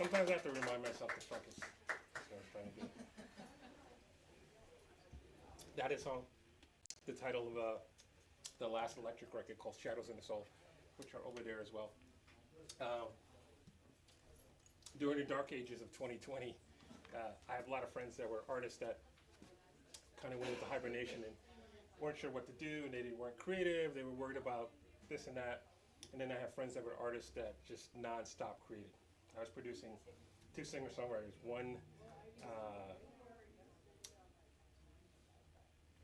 Sometimes I have to remind myself to focus. That's what I was trying to do. That is the title of the last electric record called Shadows in the Soul, which are over there as well. During the dark ages of 2020, I have a lot of friends that were artists that kind of went into hibernation and weren't sure what to do, and they weren't creative, they were worried about this and that. And then I have friends that were artists that just non-stop created. I was producing 2 singer-songwriters. One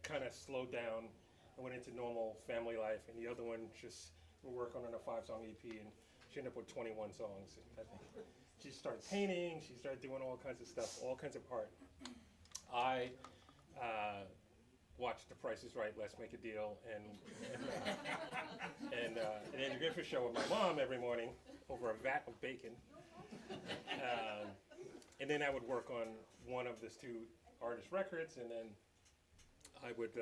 kind of slowed down and went into normal family life, and the other one just we're working on a 5-song EP, and she ended up with 21 songs. I think she started painting, she started doing all kinds of stuff, all kinds of art. I watched The Price is Right, Let's Make a Deal, and the Andy Griffith Show with my mom every morning over a vat of bacon. And then I would work on one of these 2 artist records, and then I would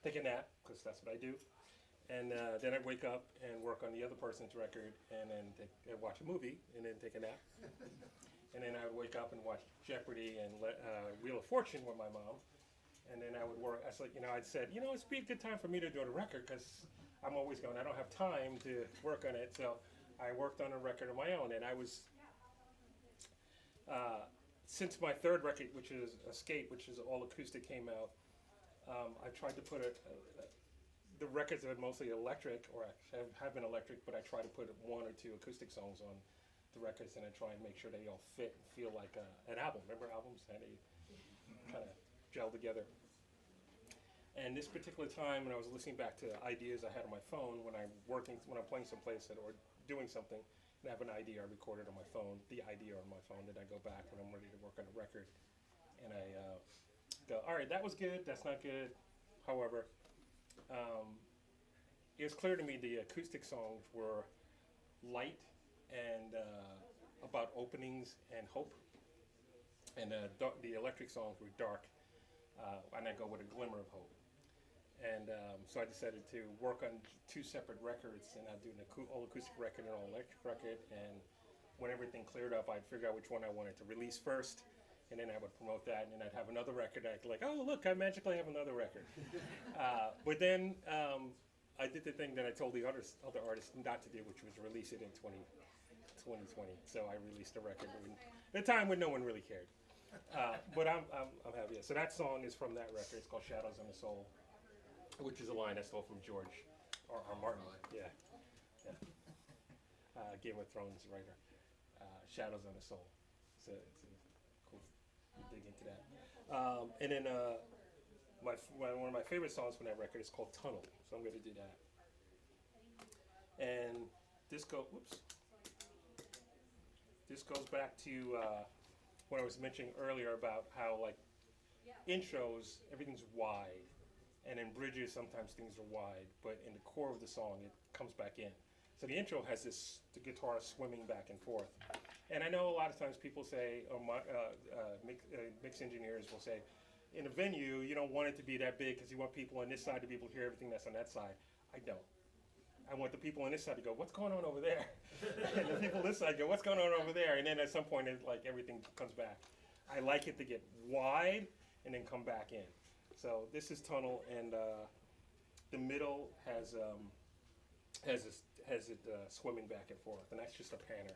take a nap, because that's what I do. And then I'd wake up and work on the other person's record, and then watch a movie, and then take a nap. And then I would wake up and watch Jeopardy and Wheel of Fortune with my mom. And then I would work, I said, it'd be a good time for me to do a record, because I'm always going, I don't have time to work on it. So I worked on a record of my own, and I was, since my 3rd record, which is Escape, which is all acoustic, came out, I tried to put the records are mostly electric, or have been electric, but I try to put 1 or 2 acoustic songs on the records, and I try and make sure they all fit and feel like an album. Remember albums? How they kind of gel together. And this particular time, when I was listening back to ideas I had on my phone, when I'm playing someplace or doing something, and I have an idea, I record it on my phone, the idea on my phone, then I go back when I'm ready to work on a record, and I go, all right, that was good, that's not good. However, it was clear to me the acoustic songs were light and about openings and hope, and the electric songs were dark, and I go with a glimmer of hope. And so I decided to work on 2 separate records, and I'd do an all acoustic record and all electric record, and when everything cleared up, I'd figure out which one I wanted to release first, and then I would promote that, and then I'd have another record. I'd like, oh look, I magically have another record. But then I did the thing that I told the other artists not to do, which was release it in 2020. So I released a record at a time when no one really cared. But I'm happy. So that song is from that record. It's called Shadows on the Soul, which is a line I stole from George R. Martin. Yeah. Game of Thrones writer. Shadows on the Soul. So it's a cool dig into that. And then one of my favorite songs from that record is called Tonal. So I'm going to do that. And this goes back to what I was mentioning earlier about how, like, intros, everything's wide, and in bridges sometimes things are wide, but in the core of the song it comes back in. So the intro has the guitar swimming back and forth. And I know a lot of times people say, or mix engineers will say, in a venue you don't want it to be that big because you want people on this side to be able to hear everything that's on that side. I don't. I want the people on this side to go, what's going on over there? And the people on this side go, what's going on over there? And then at some point, like, everything comes back. I like it to get wide and then come back in. So this is Tonal, and the middle has it swimming back and forth, and that's just a panner.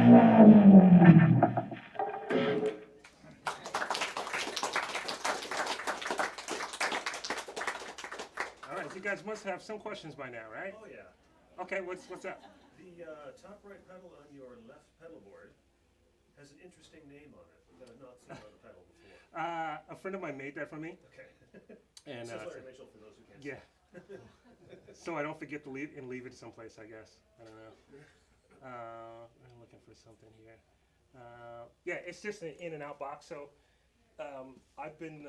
All right, you guys must have some questions by now, right? Oh, yeah. Okay, what's up? The top right pedal on your left pedal board has an interesting name on it that I've not seen on the pedal before. A friend of mine made that for me, Okay. and This is Larry Mitchell for those who can't see. yeah. So I don't forget to leave it someplace, I guess. I don't know. I'm looking for something here. Yeah, it's just an in and out box. So I've been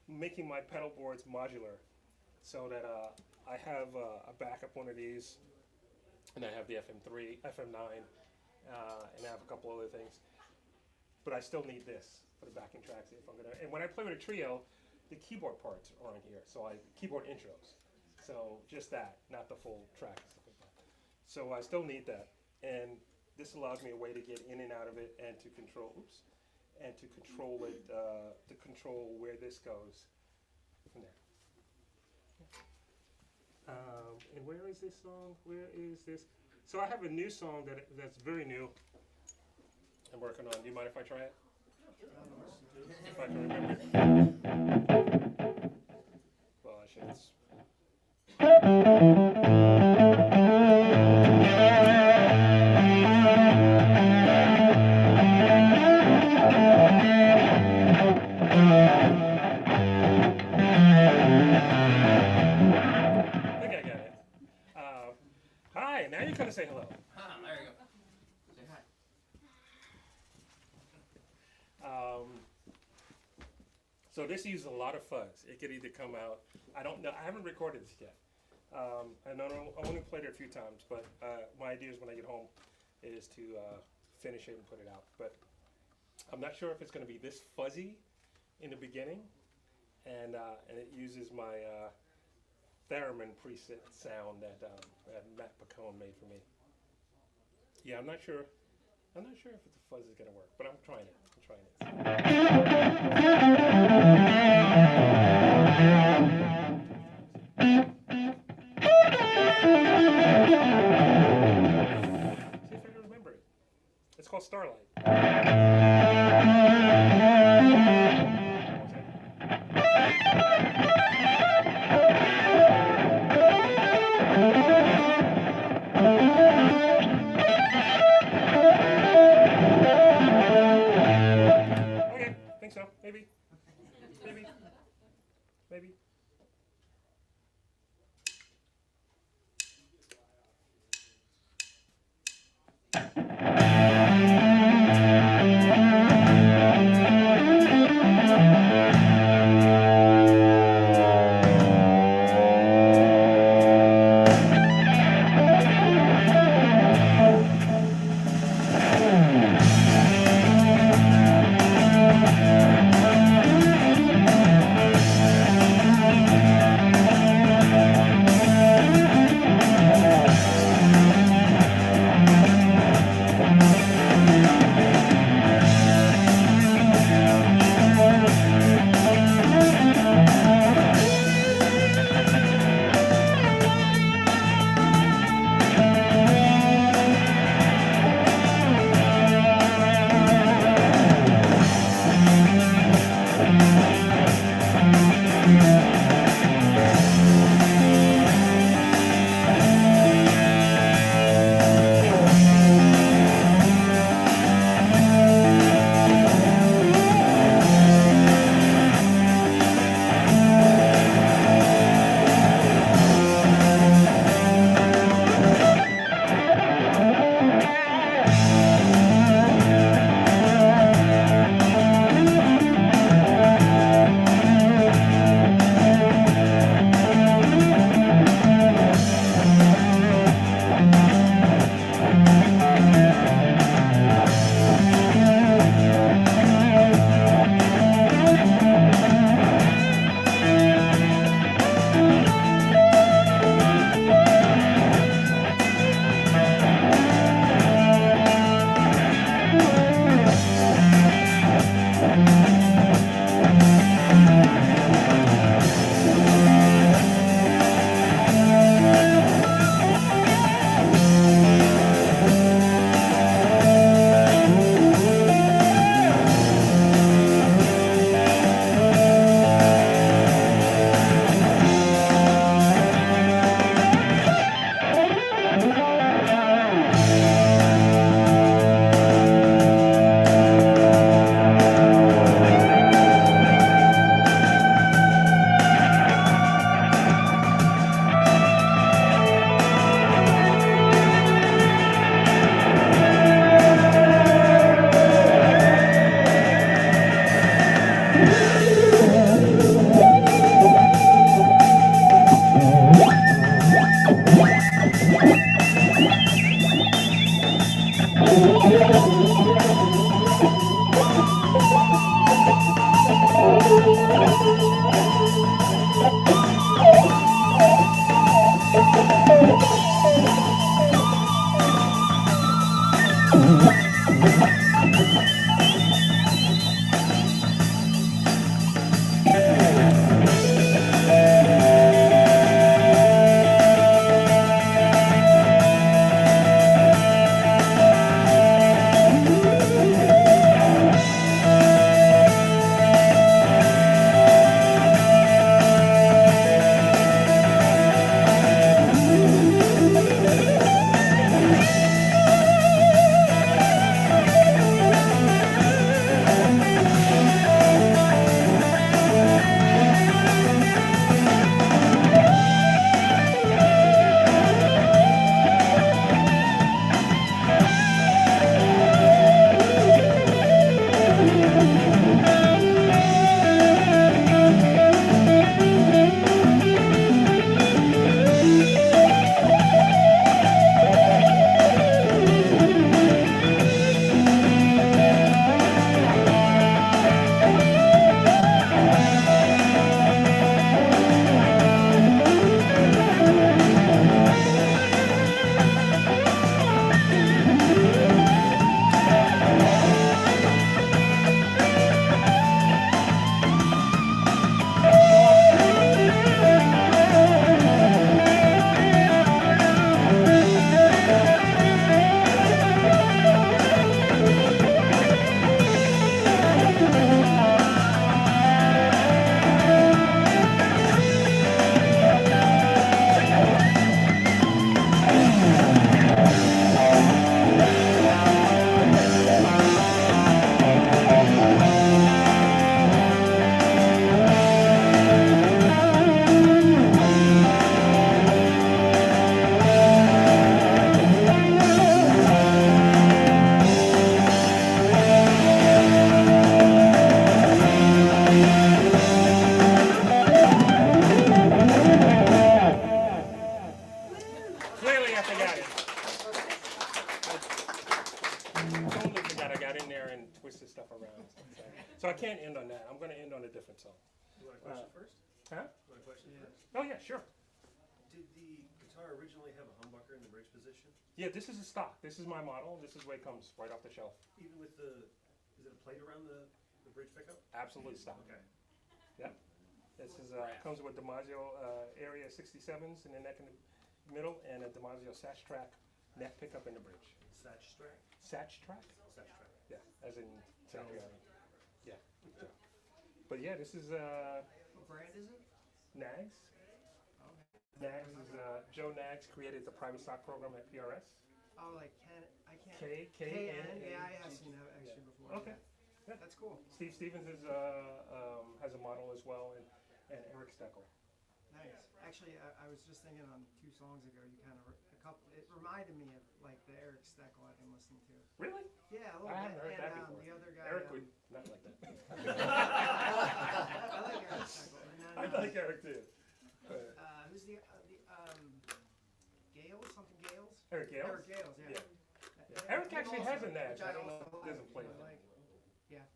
making my pedal boards modular, so that I have a backup one of these, and I have the FM3, FM9, and I have a couple other things. But I still need this for the backing tracks if I'm gonna. And when I play with a trio, the keyboard parts aren't here, so keyboard intros. So just that, not the full track and stuff like that. So I still need that, and this allows me a way to get in and out of it, and to control. Oops, and to control it, to control where this goes from there. And where is this song? Where is this? So I have a new song that's very new. I'm working on. Do you mind if I try it? If I can remember it. Well, I should. I think I got it. Hi, now you gotta say hello. There you go. Say hi. So this uses a lot of fuzz. It could either come out. I don't know. I haven't recorded this yet. I only played it a few times, but my idea is when I get home is to finish it and put it out. But I'm not sure if it's going to be this fuzzy in the beginning, and it uses my theremin preset sound that Matt Pacone made for me. Yeah, I'm not sure. I'm not sure if the fuzz is going to work, but I'm trying it. See if I can remember it. It's called Starlight. Okay, think so. Maybe. Maybe. Maybe. I forgot it. I totally forgot I got in there and twisted stuff around. So I can't end on that. I'm going to end on a different song. You want a question first? Huh? You want a question first? Oh, yeah, sure. Did the guitar originally have a humbucker in the bridge position? Yeah, this is a stock. This is my model. This is where it comes right off the shelf. Even with is it a plate around the bridge pickup? Absolute stock. Okay. Yeah. This is comes with DiMaggio area 67s in the neck and the middle, and a DiMaggio Satch Track neck pickup in the bridge. Satch track? Satch Track? Satch track. Yeah, as in Satriani. Yeah. But yeah, this is What brand is it? Nags. Nags is Joe Nags created the private stock program at PRS. Oh, like I can't. K-N-A. Yeah, I have seen that actually before. Okay. Yeah. That's cool. Steve Stevens is has a model as well, and Eric Steckel. Nice. Actually, I was just thinking on 2 songs ago, you kind of it reminded me of like the Eric Steckel I've been listening to. Really? Yeah, a I little bit. haven't heard And that before. the other guy. Eric would not like that. I like Eric Steckel. And then, I like Eric too. Who's the Gales? Something Gales? Eric Gales? Eric Gales, yeah. Yeah. Eric actually has a Nags. I don't know if he doesn't play really that. like. Yeah.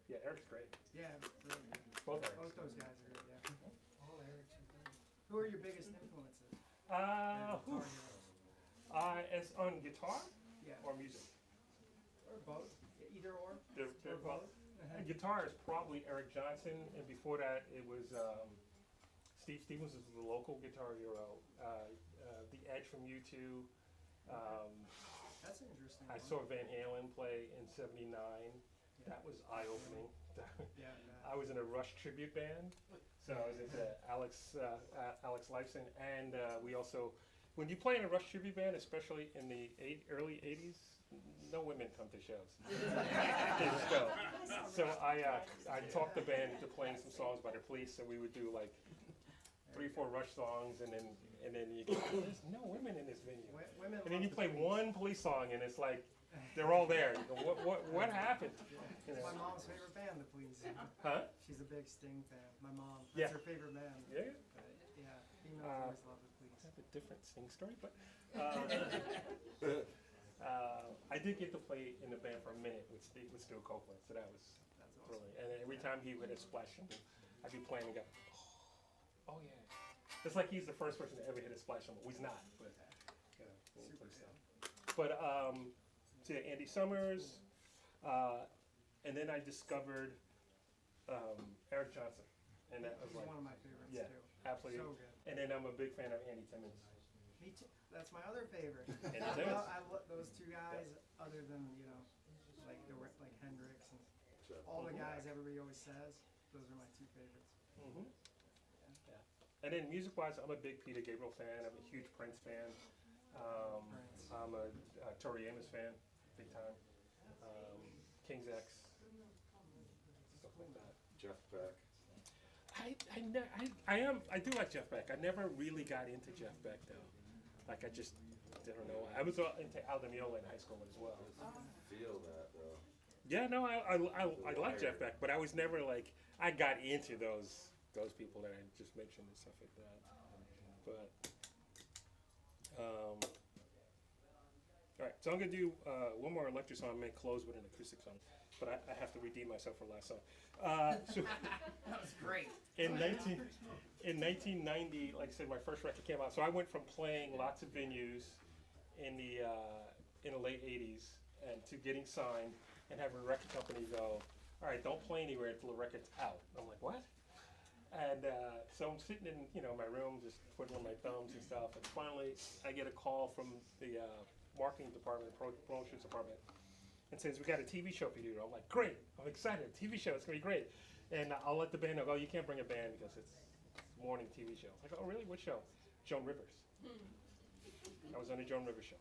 Yeah, Eric's great. Yeah, brilliant. Both Erics. Both those guys are good, yeah. All Eric's are good. Who are your biggest influences? Whew. Guitar heroes? As on guitar Yeah. or music? Or both? Either or? They're Or both? Guitar is probably Eric Johnson, and before that it was Steve Stevens was the local guitar hero. The Edge from U2. That's an interesting I one. saw Van Halen play in '79. That was eye-opening. Yeah, I was in a Rush tribute band, so I was into Alex Lifeson, and we also, when you play in a Rush tribute band, especially in the early '80s, no women come to shows. They just go. So I talked the band into playing some songs by the Police, so we would do like 3 or 4 Rush songs, and then you go, there's no women in this venue. Women And then love you the play Police. one Police song, and it's like they're all there. You go, what happened? You It's know? my mom's favorite band, the Police. Huh? She's a big Sting fan. My mom. Yeah. That's her favorite band. Yeah. But, yeah. Females always love the Police. That's a different Sting story, but I did get to play in the band for a minute with Stu Copeland, so that was That's awesome. thrilling. And every time he would hit a splash cymbal, I'd be playing and go, oh yeah. It's like he's the first person to ever hit a splash cymbal. He's not, but you know, we'll play stuff. But so yeah, Andy Summers, and then I discovered Eric Johnson, and that was He's like, one of my favorites yeah, too. absolutely. So good. And then I'm a big fan of Andy Timmons. Me too. That's my other favorite. Andy Timmons. I love those 2 guys, other than, you know, like Hendrix and all the guys everybody always says. Those are my 2 favorites. Mm-hmm. Yeah. And then music-wise, I'm a big Peter Gabriel fan. I'm a huge Prince fan. Prince. I'm a Tori Amos fan, big time. King's X, stuff like that. Jeff Beck. I do like Jeff Beck. I never really got into Jeff Beck though. Like I just don't know. I was into Al Di Meola in high school as well. Feel that though. Yeah, no, I like Jeff Beck, but I was never like I got into those people that I just mentioned and stuff like that. But all right, so I'm gonna do one more electric song. I may close with an acoustic song, but I have to redeem myself for last song. So That was great. in 1990, like I said, my first record came out. So I went from playing lots of venues in the late '80s and to getting signed and having a record company go, all right, don't play anywhere until the record's out. I'm like, what? And so I'm sitting in my room just twiddling my thumbs and stuff. And finally, I get a call from the marketing department, promotions department, and says, we got a TV show for you to do. I'm like, great, I'm excited, TV show, it's gonna be great. And I'll let the band know, oh, you can't bring a band because it's morning TV show. I go, oh really, what show? Joan Rivers. I was on the Joan Rivers show.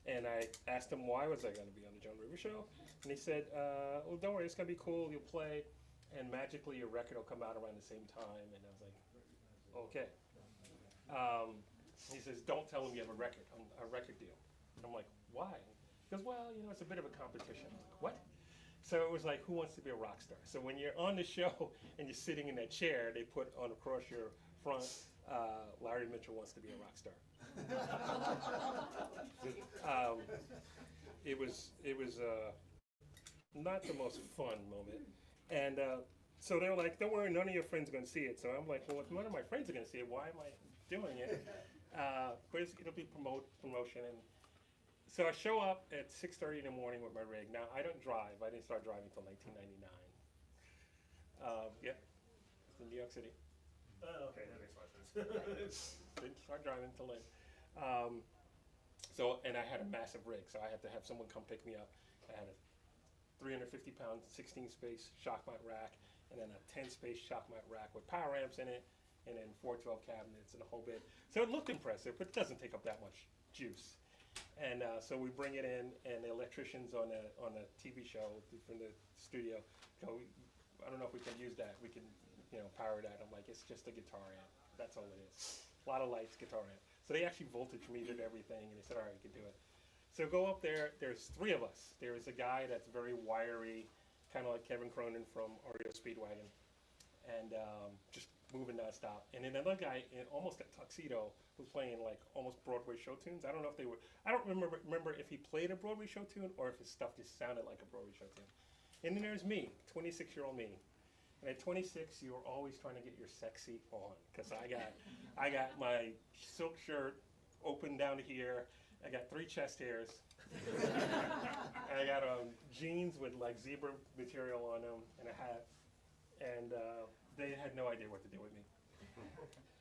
And I asked him why was I gonna be on the Joan Rivers show? And he said, well don't worry, it's gonna be cool, you'll play, and magically your record will come out around the same time. And I was like, okay. He says, don't tell him you have a record deal. And I'm like, why? He goes, well, it's a bit of a competition. I'm like, what? So it was like, who wants to be a rock star? So when you're on the show and you're sitting in that chair, they put on across your front Larry Larry Mitchell wants to be a rock star. It was not the most fun moment, and so they were like, "Don't worry, none of your friends are going to see it." So I'm like, "Well, if none of my friends are going to see it, why am I doing it?" But it'll be promotion, and so I show up at 6:30 in the morning with my rig. Now I don't drive. I didn't start driving until 1999. Yeah, it's in New York City. Okay, that makes more sense. Didn't start driving until then. And I had a massive rig, so I had to have someone come pick me up. I had a 350-pound 16-space shock mount rack, and then a 10-space shock mount rack with power amps in it, and then 412 cabinets and a whole bit. So it looked impressive, but it doesn't take up that much juice. And so we bring it in, and the electricians on a TV show from the studio go, "I don't know if we can use that. We can, power that." I'm like, "It's just a guitar amp. That's all it is. A lot of lights, guitar amp." So they actually voltage metered everything, and they said, "All right, you can do it." So go up there. There's three of us. There's a guy that's very wiry, kind of like Kevin Cronin from REO Speedwagon, and just moving nonstop. And then another guy in almost a tuxedo was playing like almost Broadway show tunes. I don't know if they were. I don't remember if he played a Broadway show tune or if his stuff just sounded like a Broadway show tune. And then there's me, 26-year-old me. And at 26, you were always trying to get your sexy on, because I got my silk shirt open down to here. I got 3 chest hairs. I got jeans with like zebra material on them and a hat, and they had no idea what to do with me.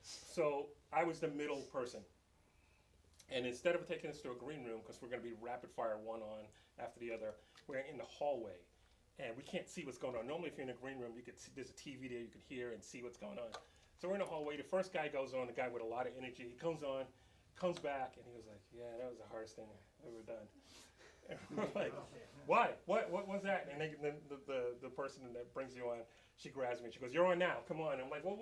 So I was the middle person. And instead of taking us to a green room, because we're going to be rapid fire one on after the other, we're in the hallway. And we can't see what's going on. Normally, if you're in a green room, you could see, there's a TV there, you can hear and see what's going on. So we're in the hallway. The first guy goes on, the guy with a lot of energy. He comes on, comes back, and he was like, "Yeah, that was the hardest thing I've ever done." And we're like, "Why? What was that?" And then the person that brings you on, she grabs me. She goes, "You're on now. Come on." I'm like, "Well,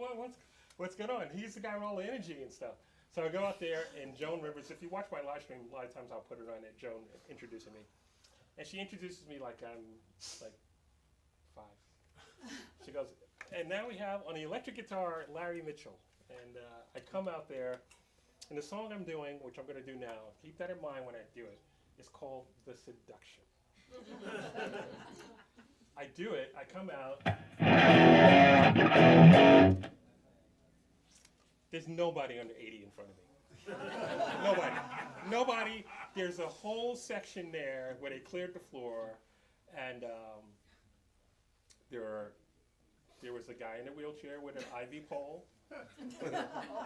what's going on?" He's the guy with all the energy and stuff. So I go out there, and Joan Rivers, if you watch my live stream, a lot of times I'll put it on there, Joan introducing me. And she introduces me like I'm like 5. She goes, "And now we have on the electric guitar, Larry Mitchell." And I come out there, and the song I'm doing, which I'm going to do now, keep that in mind when I do it, is called The Seduction. I do it, I come out. There's nobody under 80 in front of me. Nobody. There's a whole section there where they cleared the floor, and there was a guy in a wheelchair with an IV pole.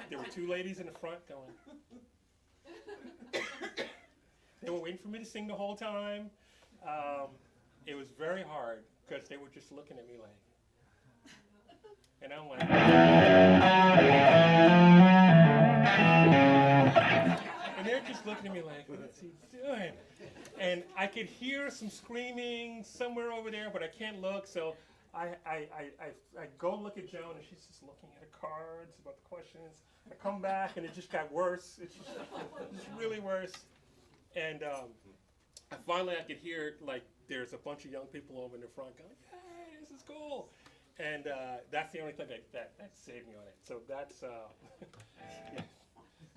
There were 2 ladies in the front going. They were waiting for me to sing the whole time. It was very hard because they were just looking at me like, and I'm like, and they're just looking at me like, "What's he doing?" And I could hear some screaming somewhere over there, but I can't look. So I go look at Joan, and she's just looking at her cards about the questions. I come back, and it just got worse. It's just really worse. And finally, I could hear like there's a bunch of young people over in the front going, "Hey, this is cool." And that's the only thing that saved me on it. So that's yeah,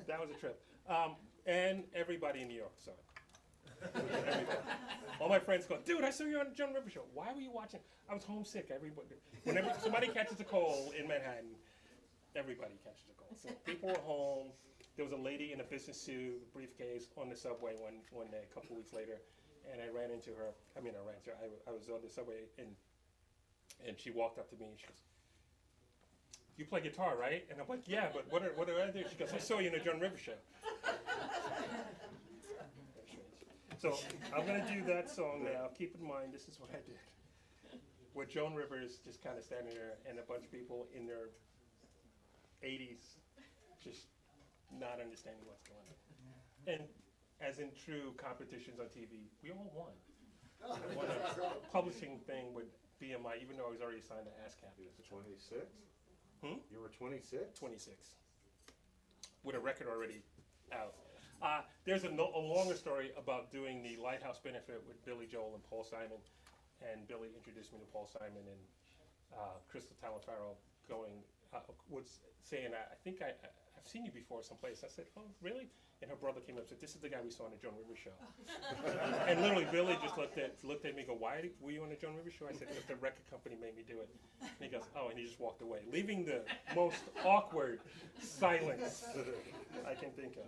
that was a trip. And everybody in New York saw it. All my friends go, "Dude, I saw you on the Joan Rivers show. Why were you watching?" I was homesick. Whenever somebody catches a cold in Manhattan, everybody catches a cold. So people were home. There was a lady in a business suit, briefcase, on the subway one day, a couple weeks later, and I ran into her. I was on the subway, and she walked up to me, and she goes, "You play guitar, right?" And I'm like, "Yeah, but what do I do?" She goes, "I saw you in the Joan Rivers show." So I'm going to do that song now. Keep in mind, this is what I did. With Joan Rivers just kind of standing there, and a bunch of people in their 80s just not understanding what's going on. And as in true competitions on TV, we all won. I won a publishing thing with BMI, even though I was already signed to ASCAP. You were 26? You were 26? 26. With a record already out. There's a longer story about doing the Lighthouse benefit with Billy Joel and Paul Simon. And Billy introduced me to Paul Simon, and Crystal Talafaro was saying, I think I I've seen you before someplace. I said, oh, really? And her brother came up and said, this is the guy we saw on the Joan Rivers show. And literally, Billy just looked at me and go, why were you on the Joan Rivers show? I said, because the record company made me do it. And he goes, oh, and he just walked away, leaving the most awkward silence I can think of.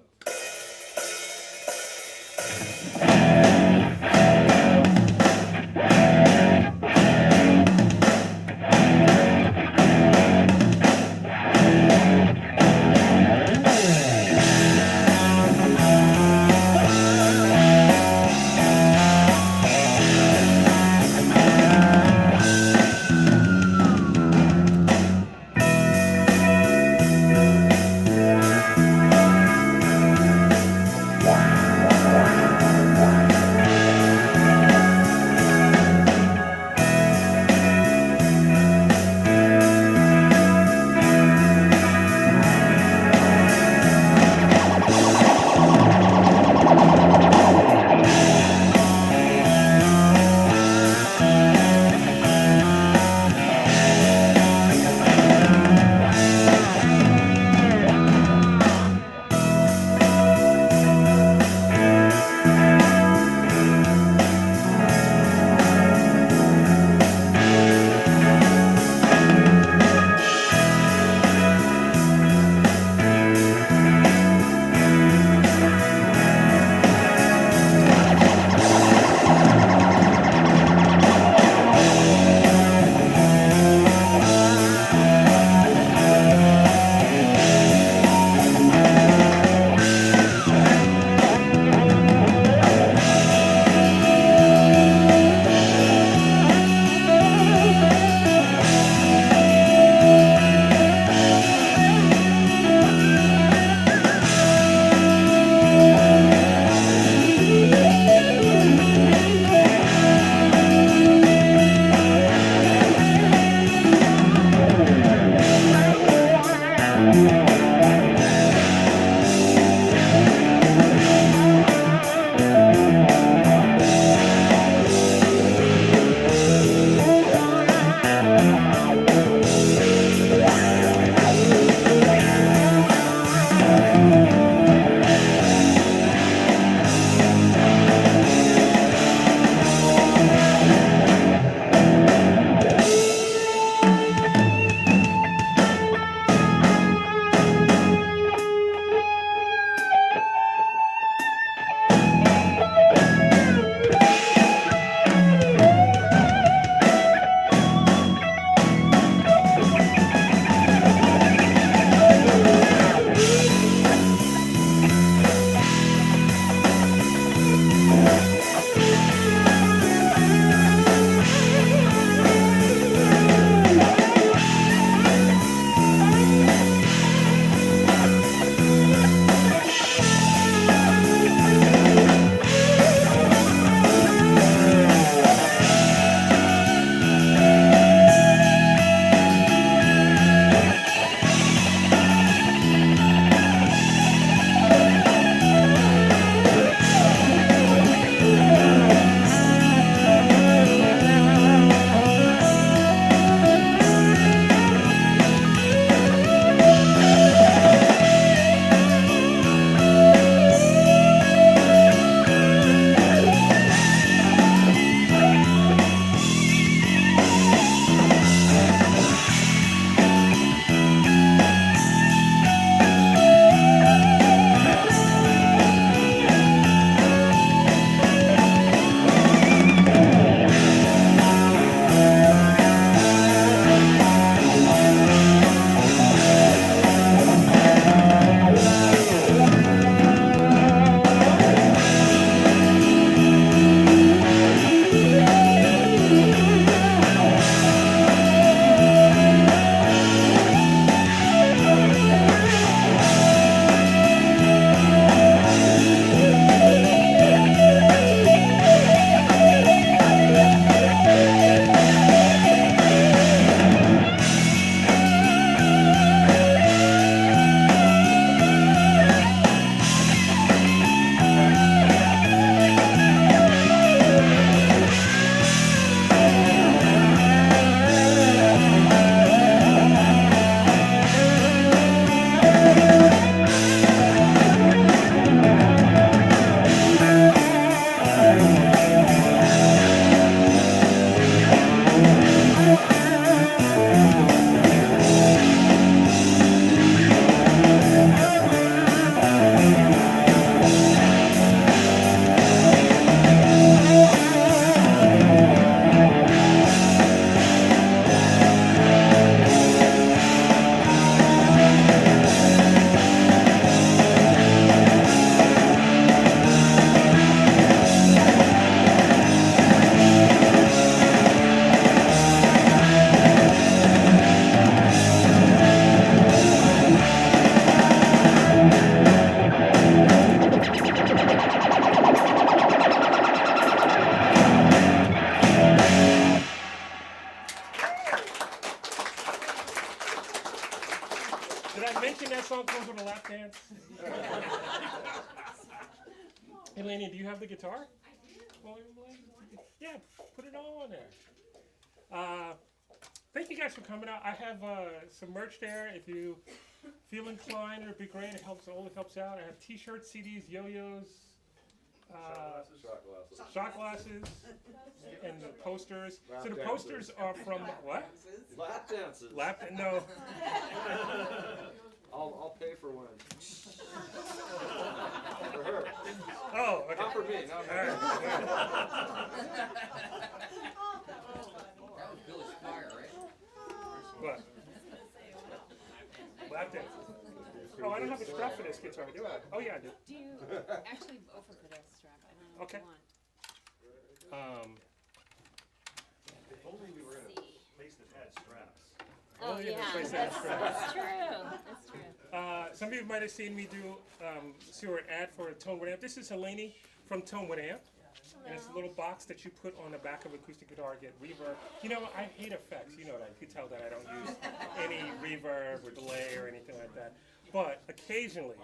Hey, Laney, do you have the guitar? I do. Well, yeah, put it all on there. Thank you guys for coming out. I have some merch there. If you feel inclined, it'd be great. It only helps out. I have T-shirts, CDs, yo-yos, shot glasses, and the posters. So the posters are from what? Lap dances. No. I'll pay for one. For her. Oh, okay. Not for me. Not for All right. That was Billy Squire, right? What? Lap dance. Oh, I don't have a strap for this guitar, do I? Oh, yeah, I do. Do you actually both of it as strap? I don't know Okay. what you want. If only we were in a place that had straps. Oh, yeah, yeah, place that's that has straps. true. That's true. Some of you might have seen me do an ad for Tone with Amp. This is Helene from Tone with Amp. And it's a little box that you put on the back of acoustic guitar, get reverb. You know, I hate effects. You know that. You can tell that I don't use any reverb or delay or anything like that. But occasionally,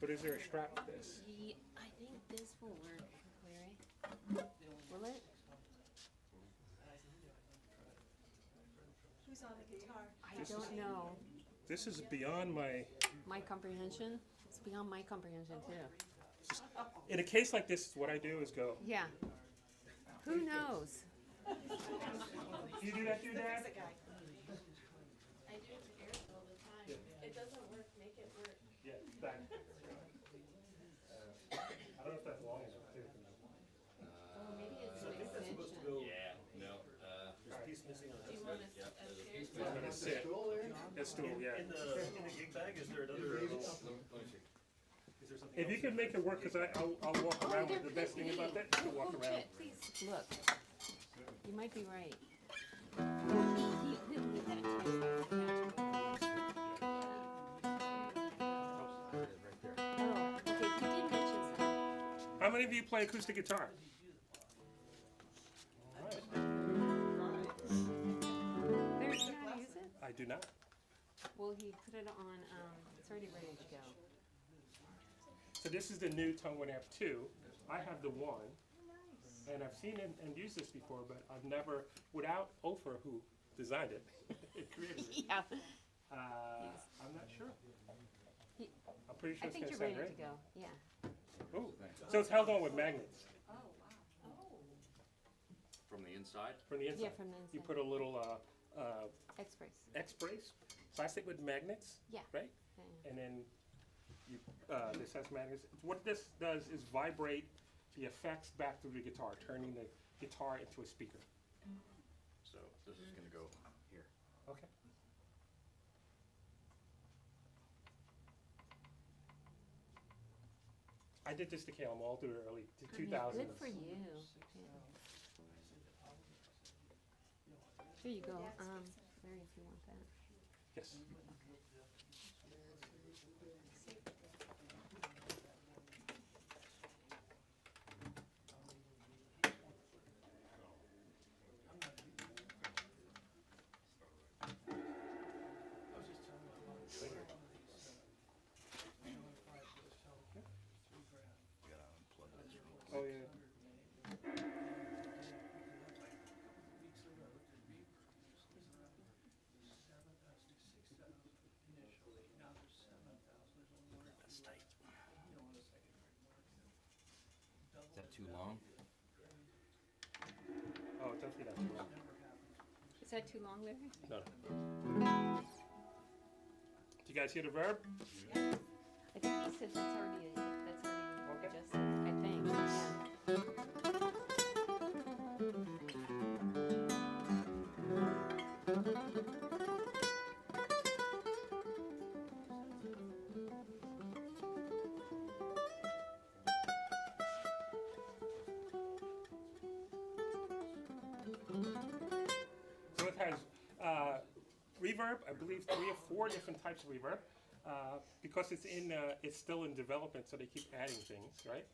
but is there a strap to this? I think this will work, Larry. Will it? Who's on the guitar? I don't know. This is beyond my... My comprehension? It's beyond my comprehension, too. In a case like this, what I do is go... Yeah. Who knows? You do that too, Dad? I do it to Eric all the time. It doesn't work, make it work. Yeah, back. I don't know if that's long enough, too. Or maybe it's an extension. There's a piece missing on Do you this. want us to, I'm gonna sit. Stool there? That stool, yeah. In the gig bag, is there another little, is there something If you else? can make it work, because I'll walk around with the best thing about that, you can walk Oh, around. shit, please, look. You might be right. He had a chance to Oh, okay, he did mention something. How many of you play acoustic guitar? There, you know how to use it? I do not. Well, he put it on, it's already ready to go. So this is the new Tone with Amp 2. I have the 1. And I've seen it and used this before, but I've never, without Ofer, who designed it, created it, Yeah. I'm not sure. He- I'm pretty sure I it's think going to you're sound ready great. to go, yeah. Ooh. So it's held on with magnets From the inside? from the inside. Yeah, from the You inside. put a little X-rays. X-brace, plastic with magnets, Yeah. right? Yeah. And then you, this has magnets. What this does is vibrate the effects back through the guitar, turning the guitar into a speaker. So this is gonna go here. Okay. I did this to Calum all through the early I mean, 2000s. Good for you. Yeah. Here you go, Larry, if you want that. Yes. Oh, yeah. That's tight. Is that too long? Oh, don't be that too long. Is that too long, Larry? No. Do you guys hear the verb? I think he said that's already adjusted, I think, yeah. So it has reverb, I believe 3 or 4 different types of reverb. Because it's still in development, so they keep adding things, right?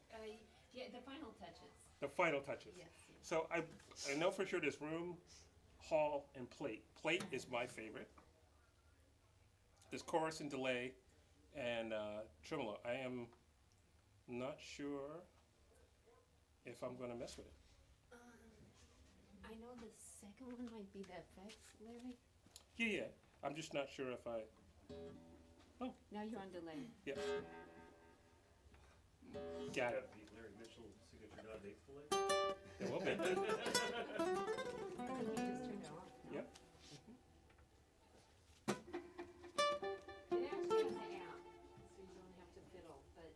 Yeah, the final touches. The final touches. Yes. So I know for sure there's room, hall, and plate. Plate is my favorite. There's chorus and delay and tremolo. I am not sure if I'm going to mess with it. I know the second one might be the effects, Larry. Yeah. I'm just not sure if I. Oh, Now you're on delay. yep. Got it. The Larry Mitchell signature not eighth delay. There will be. I think you just turned it off. No? Yep. It actually has an app, so you don't have to fiddle, but,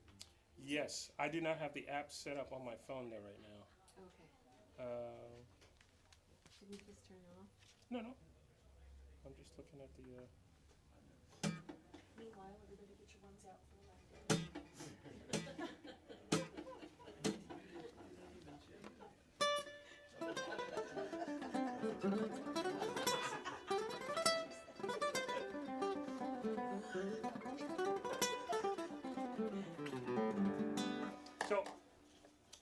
Yes, I do not have the app set up on my phone there right now. okay. Did we just turn it off? No. I'm just looking at the. Meanwhile, everybody get your ones out for that. So,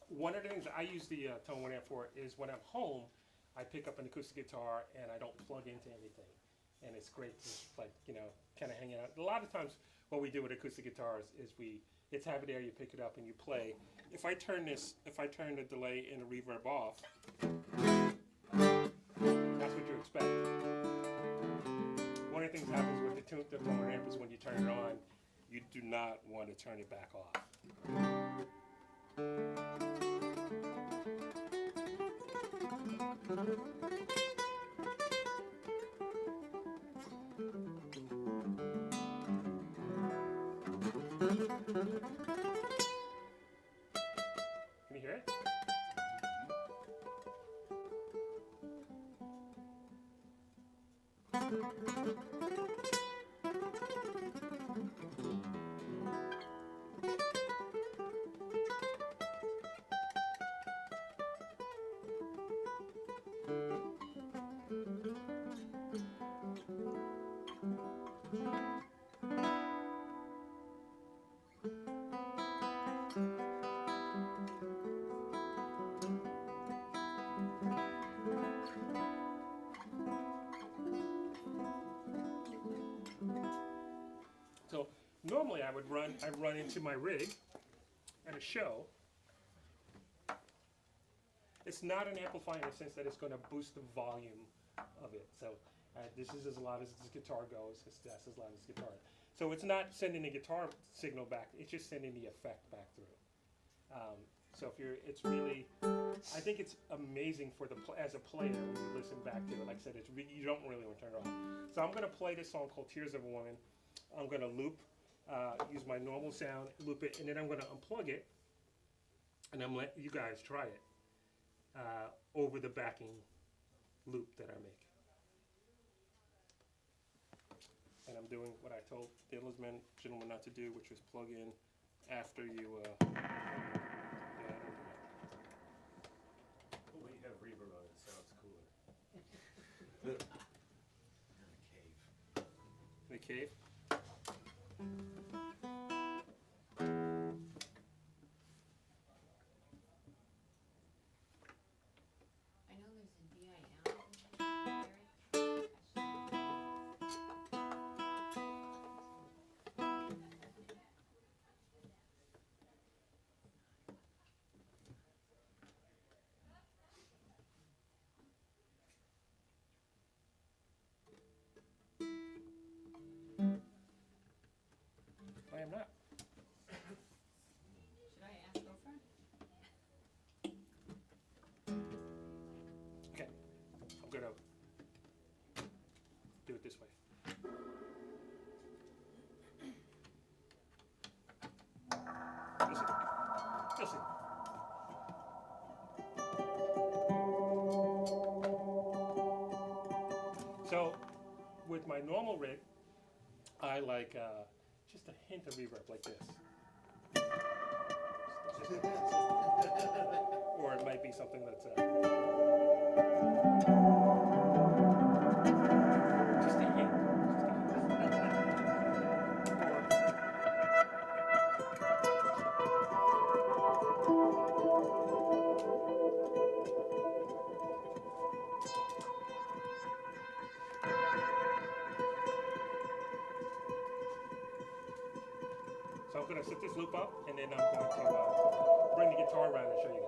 one of the things I use the Tone 1 amp for is when I'm home, I pick up an acoustic guitar and I don't plug into anything. And it's great to, like, kind of hang out. A lot of times what we do with acoustic guitars is it's have it there, you pick it up and you play. If I turn the delay and the reverb off, that's what you expect. One of the things that happens with the Tone 1 amp is when you turn it on, you do not want to turn it back off. Can you hear it? So normally I run into my rig at a show. It's not an amplifier in the sense that it's going to boost the volume of it. So this is as loud as this guitar goes. That's as loud as this guitar. So it's not sending the guitar signal back. It's just sending the effect back through. So I think it's amazing for as a player when you listen back to it. Like I said, you don't really want to turn it off. So I'm going to play this song called "Tears of a Woman." I'm going to loop, use my normal sound, loop it, and then I'm going to unplug it, and I'm going to let you guys try it over the backing loop that I make. And I'm doing what I told the gentleman not to do, which was plug in after you. The way you have reverb on it sounds cooler. The cave. I know there's a DIM, Larry. I am not. Should I ask Oprah? Okay. I'm going to do it this way. Listen. Listen. So, with my normal rig, I like just a hint of reverb like this. Or it might be something that's just a hint. So I'm going to set this loop up, and then I'm going to bring the guitar around and show you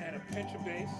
add a pinch of bass.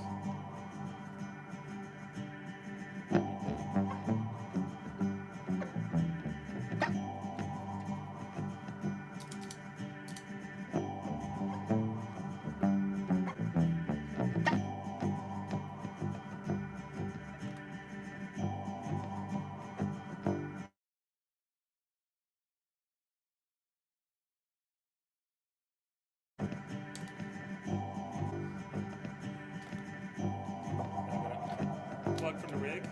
Plug from the rig.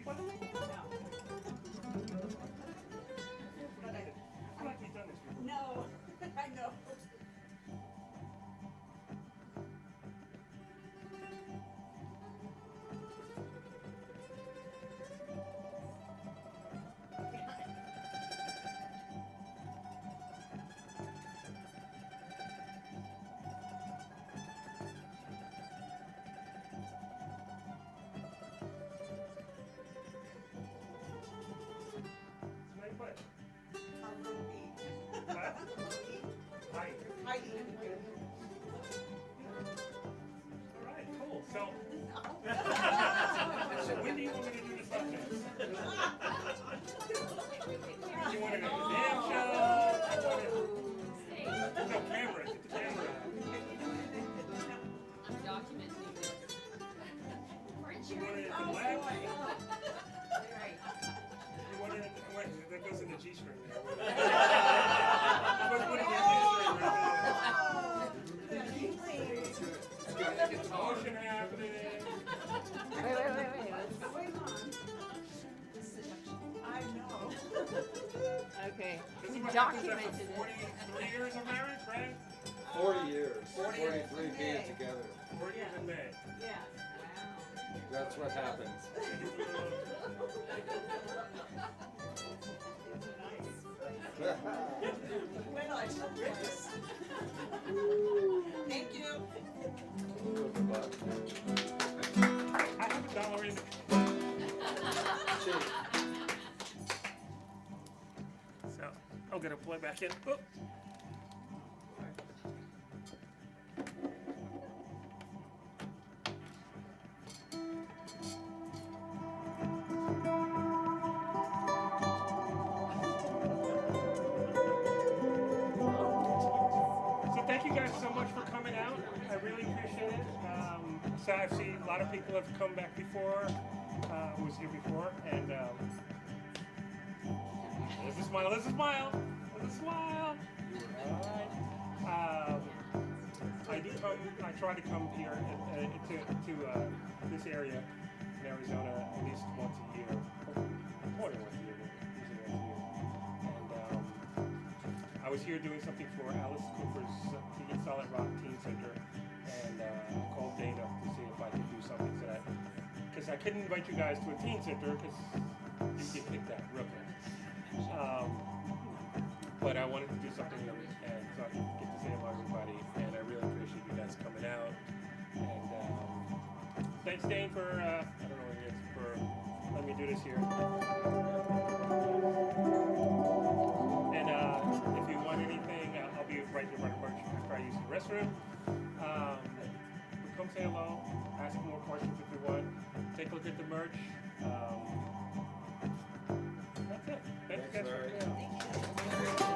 What? No. But I feel like we've done this before. no, I know. It's my butt. Huh? Hi. Heidi. All right, cool. So, so when do you want me to do this podcast? You want to do a damn show? No camera. Get the camera out. I'm documenting this. You want it Oh, in black? boy. Right. You want it in, wait, that goes in the G string there. You're supposed to put it in the G string right there. Motion happening. Wait. Going on. I know. Okay. This We is what happens documented after it. 43 years of marriage, right? 40 years. 40 43 being together. 40 years in May. Yes. That's what happens. When I took this. Thank you. I have $1 in. So, I'll get a plug back in. Oh. So thank you guys so much for coming out. I really appreciate it. So I've seen a lot of people have come back before, who was here before, and there's a smile, there's a smile, there's a smile. All right. I do come, I try to come here to this area in Arizona at least once a year, more than once a year, but usually once a year. And I was here doing something for Alice Cooper's Solid Rock Teen Center, and I called Dana to see if I could do something so that, because I couldn't invite you guys to a teen center because you get kicked out real quick. But I wanted to do something and so I could get to say hello to everybody, and I really appreciate you guys coming out. And thanks Dane for, I don't know what it is, for letting me do this here. And if you want anything, I'll be right here running merch after I use the restroom. But come say hello, ask more questions if you want, take a look at the merch. That's it. Thank you guys for coming out.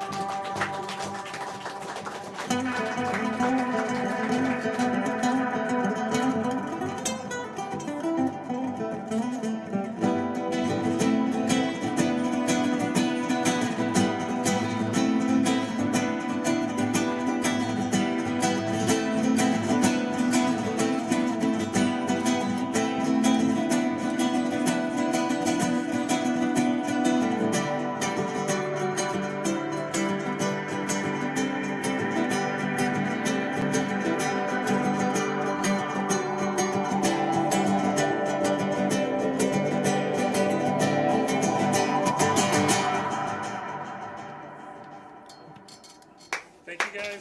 Thank you guys.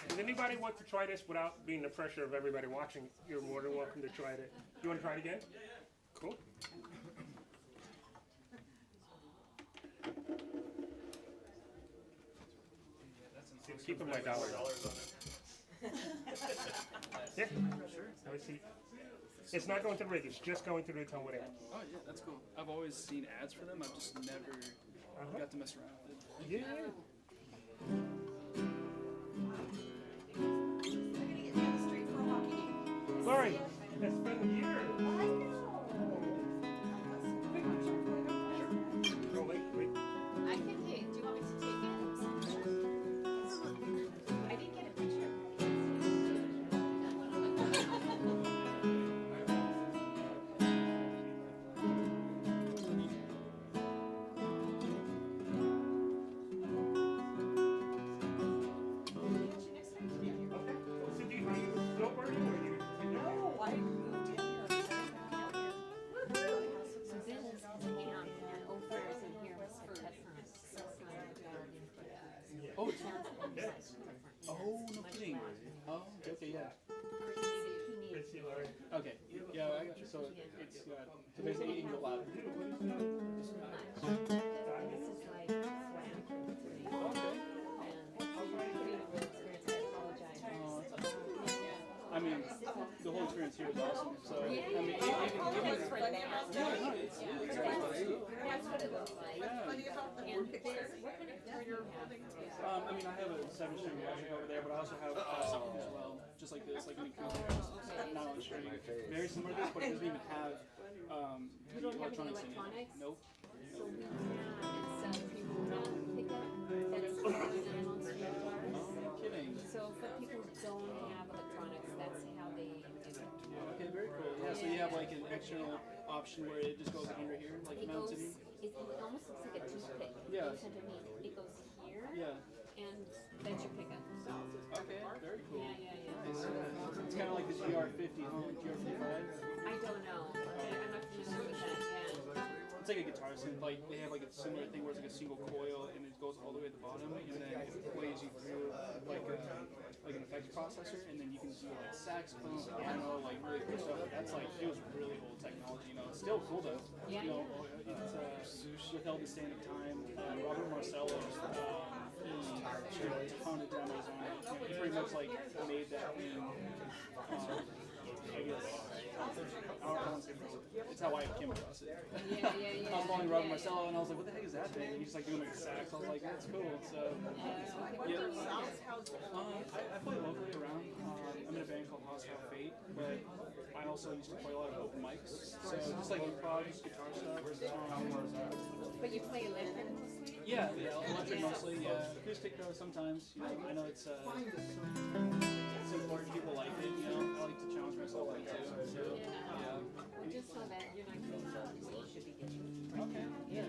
Does anybody want to try this without being the pressure of everybody watching? You're more than welcome to try it. You want to try it again? Yeah, yeah. Cool. Keeping my dollars on it. Yeah. Have a seat. It's not going to the rig, it's just going to the Tonal amp. Oh yeah, that's cool. I've always seen ads for them. I've just never got to mess around with it. Yeah. Lori, it's been years. Oh, wait. I can take, do you want me to take it? I didn't get a picture. So Yeah. it's got, so basically it can go loud. This is like slam to me. Okay. And it's a pretty real experience. I apologize. Oh, I mean, the whole experience here is awesome. So, I Yeah, mean, Thanks for that. yeah, no, it's That's what it looks like. yeah. Funny about the And picture. this, what kind of guitar do you have? I mean, I have a 7-string Logic over there, but I also have something as well, just like this, like an acoustic, not on string. Very similar to this, but it doesn't even have You don't have any electronics in it. electronics? Nope. So we have some people pick up that's nylon string guitars. Oh, kidding. So for people who don't have electronics, that's how they do it. Okay, very cool. Yeah, so you have like an external option where it just goes under here, like It goes, mounted in. it almost looks like a toothpick. Yeah. Goes underneath. It goes here. Yeah. And that's your pickup. Okay, very cool. Yeah. Nice. It's kind of like the GR50, huh? Like GR55. I don't know. I'm not familiar with that yet. It's like a guitar synth. Like they have like a similar thing where it's like a single coil and it goes all the way at the bottom, and then it plays you through like an effects processor, and then you can do like saxophone, piano, like really cool stuff. That's like it was really old technology. You know, it's still cool though. Yeah. You know, it's withheld the standing time. Robert Marcello, he shared a ton of demos on it. You know, he pretty much like made that thing. I guess. I don't want to say it's how I came across it. Yeah. I was calling Robert Marcello and I was like, what the heck is that thing? And he's like doing like sax. I was like, that's cool. So, yeah. I play locally around. I'm in a band called Hostile Fate, but I also used to play a lot of open mics. So just like improv, guitar stuff. But you play electric mostly? Yeah, electric mostly. Yeah, acoustic though sometimes. You know, I know it's important. People like it. You know, I like to challenge myself with it too. So, yeah. Well, just so that you're not getting what you should be getting. Okay. Yeah.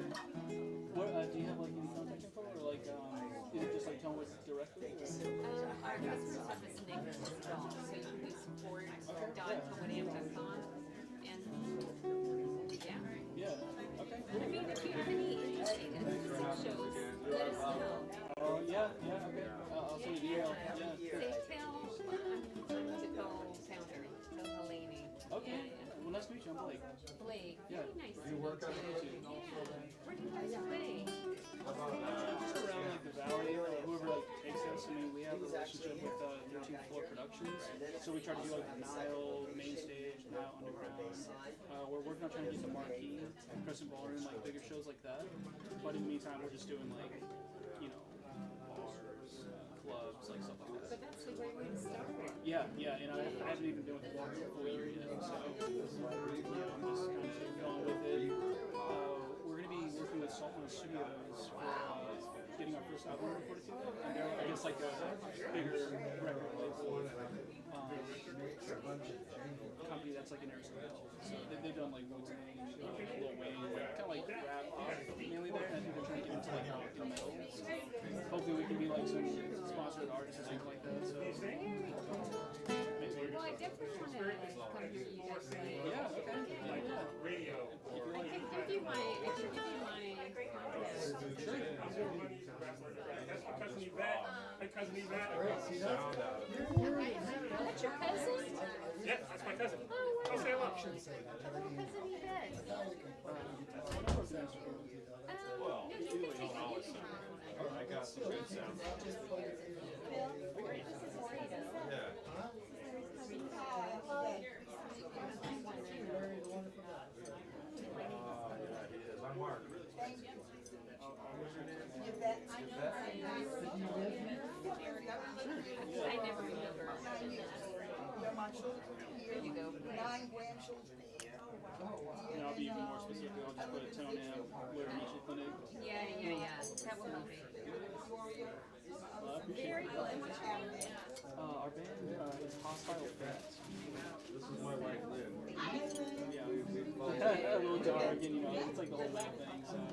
What do you have like any contact info or like is it just like tell us directly? Or? Our customers have this nick install, so you can do support.coenamp.com and yeah. Okay. I mean, if you have any interesting acoustic shows, let us know. Yeah. Okay. I'll send you an email. Yeah. Say tell to co-founder, tell Helene. Okay. Yeah. Well, nice to meet you. I'm Blake. Blake, Yeah. very nice to You work on meet you. YouTube? Yeah. Where do you guys play? Just around like the valley or whoever like takes us. I mean, we have a relationship with 13th Floor Productions, so we try to do like the Nile main stage, Nile Underground. We're working on trying to get the Marquee, Crescent Ballroom, like bigger shows like that. But in the meantime, we're just doing like, you know, bars, clubs, like stuff like that. But that's a great way to start. Yeah, and I haven't even been with the blog for a full year yet, so I'm just kind of going with it. We're going to be working with Tonal Studios for getting our first album recorded to them, and they're, I guess, like a bigger record label company that's like in Arizona. So they've done like Wu-Tang, Lil Wayne, kind of like rap mainly there, and I think they're trying to get into like rock and metal. So hopefully we can be like some sponsored artists or something like that. So Well, I definitely want to come hear you guys play. yeah, okay. Radio. I can give you my contact. Sure. That's my cousin Yvette. My cousin Yvette. That's your cousin? Yeah, that's my cousin. Oh, wow. I'll say hello. Hello, cousin Yvette. No, you can take it. I got some good sound. This is Rito. Yeah. I'm Mark. I never remember. There you go. 9 grandchildren. And I'll be even more specific. I'll just put a Tonal where in each clinic. Yeah. That will help me. I appreciate Very it. cool. And what's your name? Our band is Hostile Fate. This is my wife Lynn. Yeah, a little dark, and you know, it's like the whole map thing. So Okay.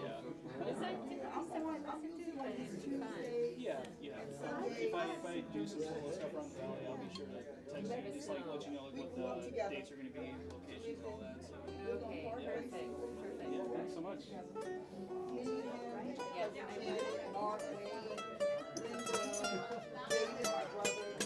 yeah. Besides typical stuff I listen to, but it's fun. Yeah. If I do some solo stuff around the valley, I'll be sure to text you, just like let you know like what the dates are going to be, locations, all that. So Okay, perfect. yeah, thanks so much. Yeah. Mark, Wayne, Linda, David, my brother.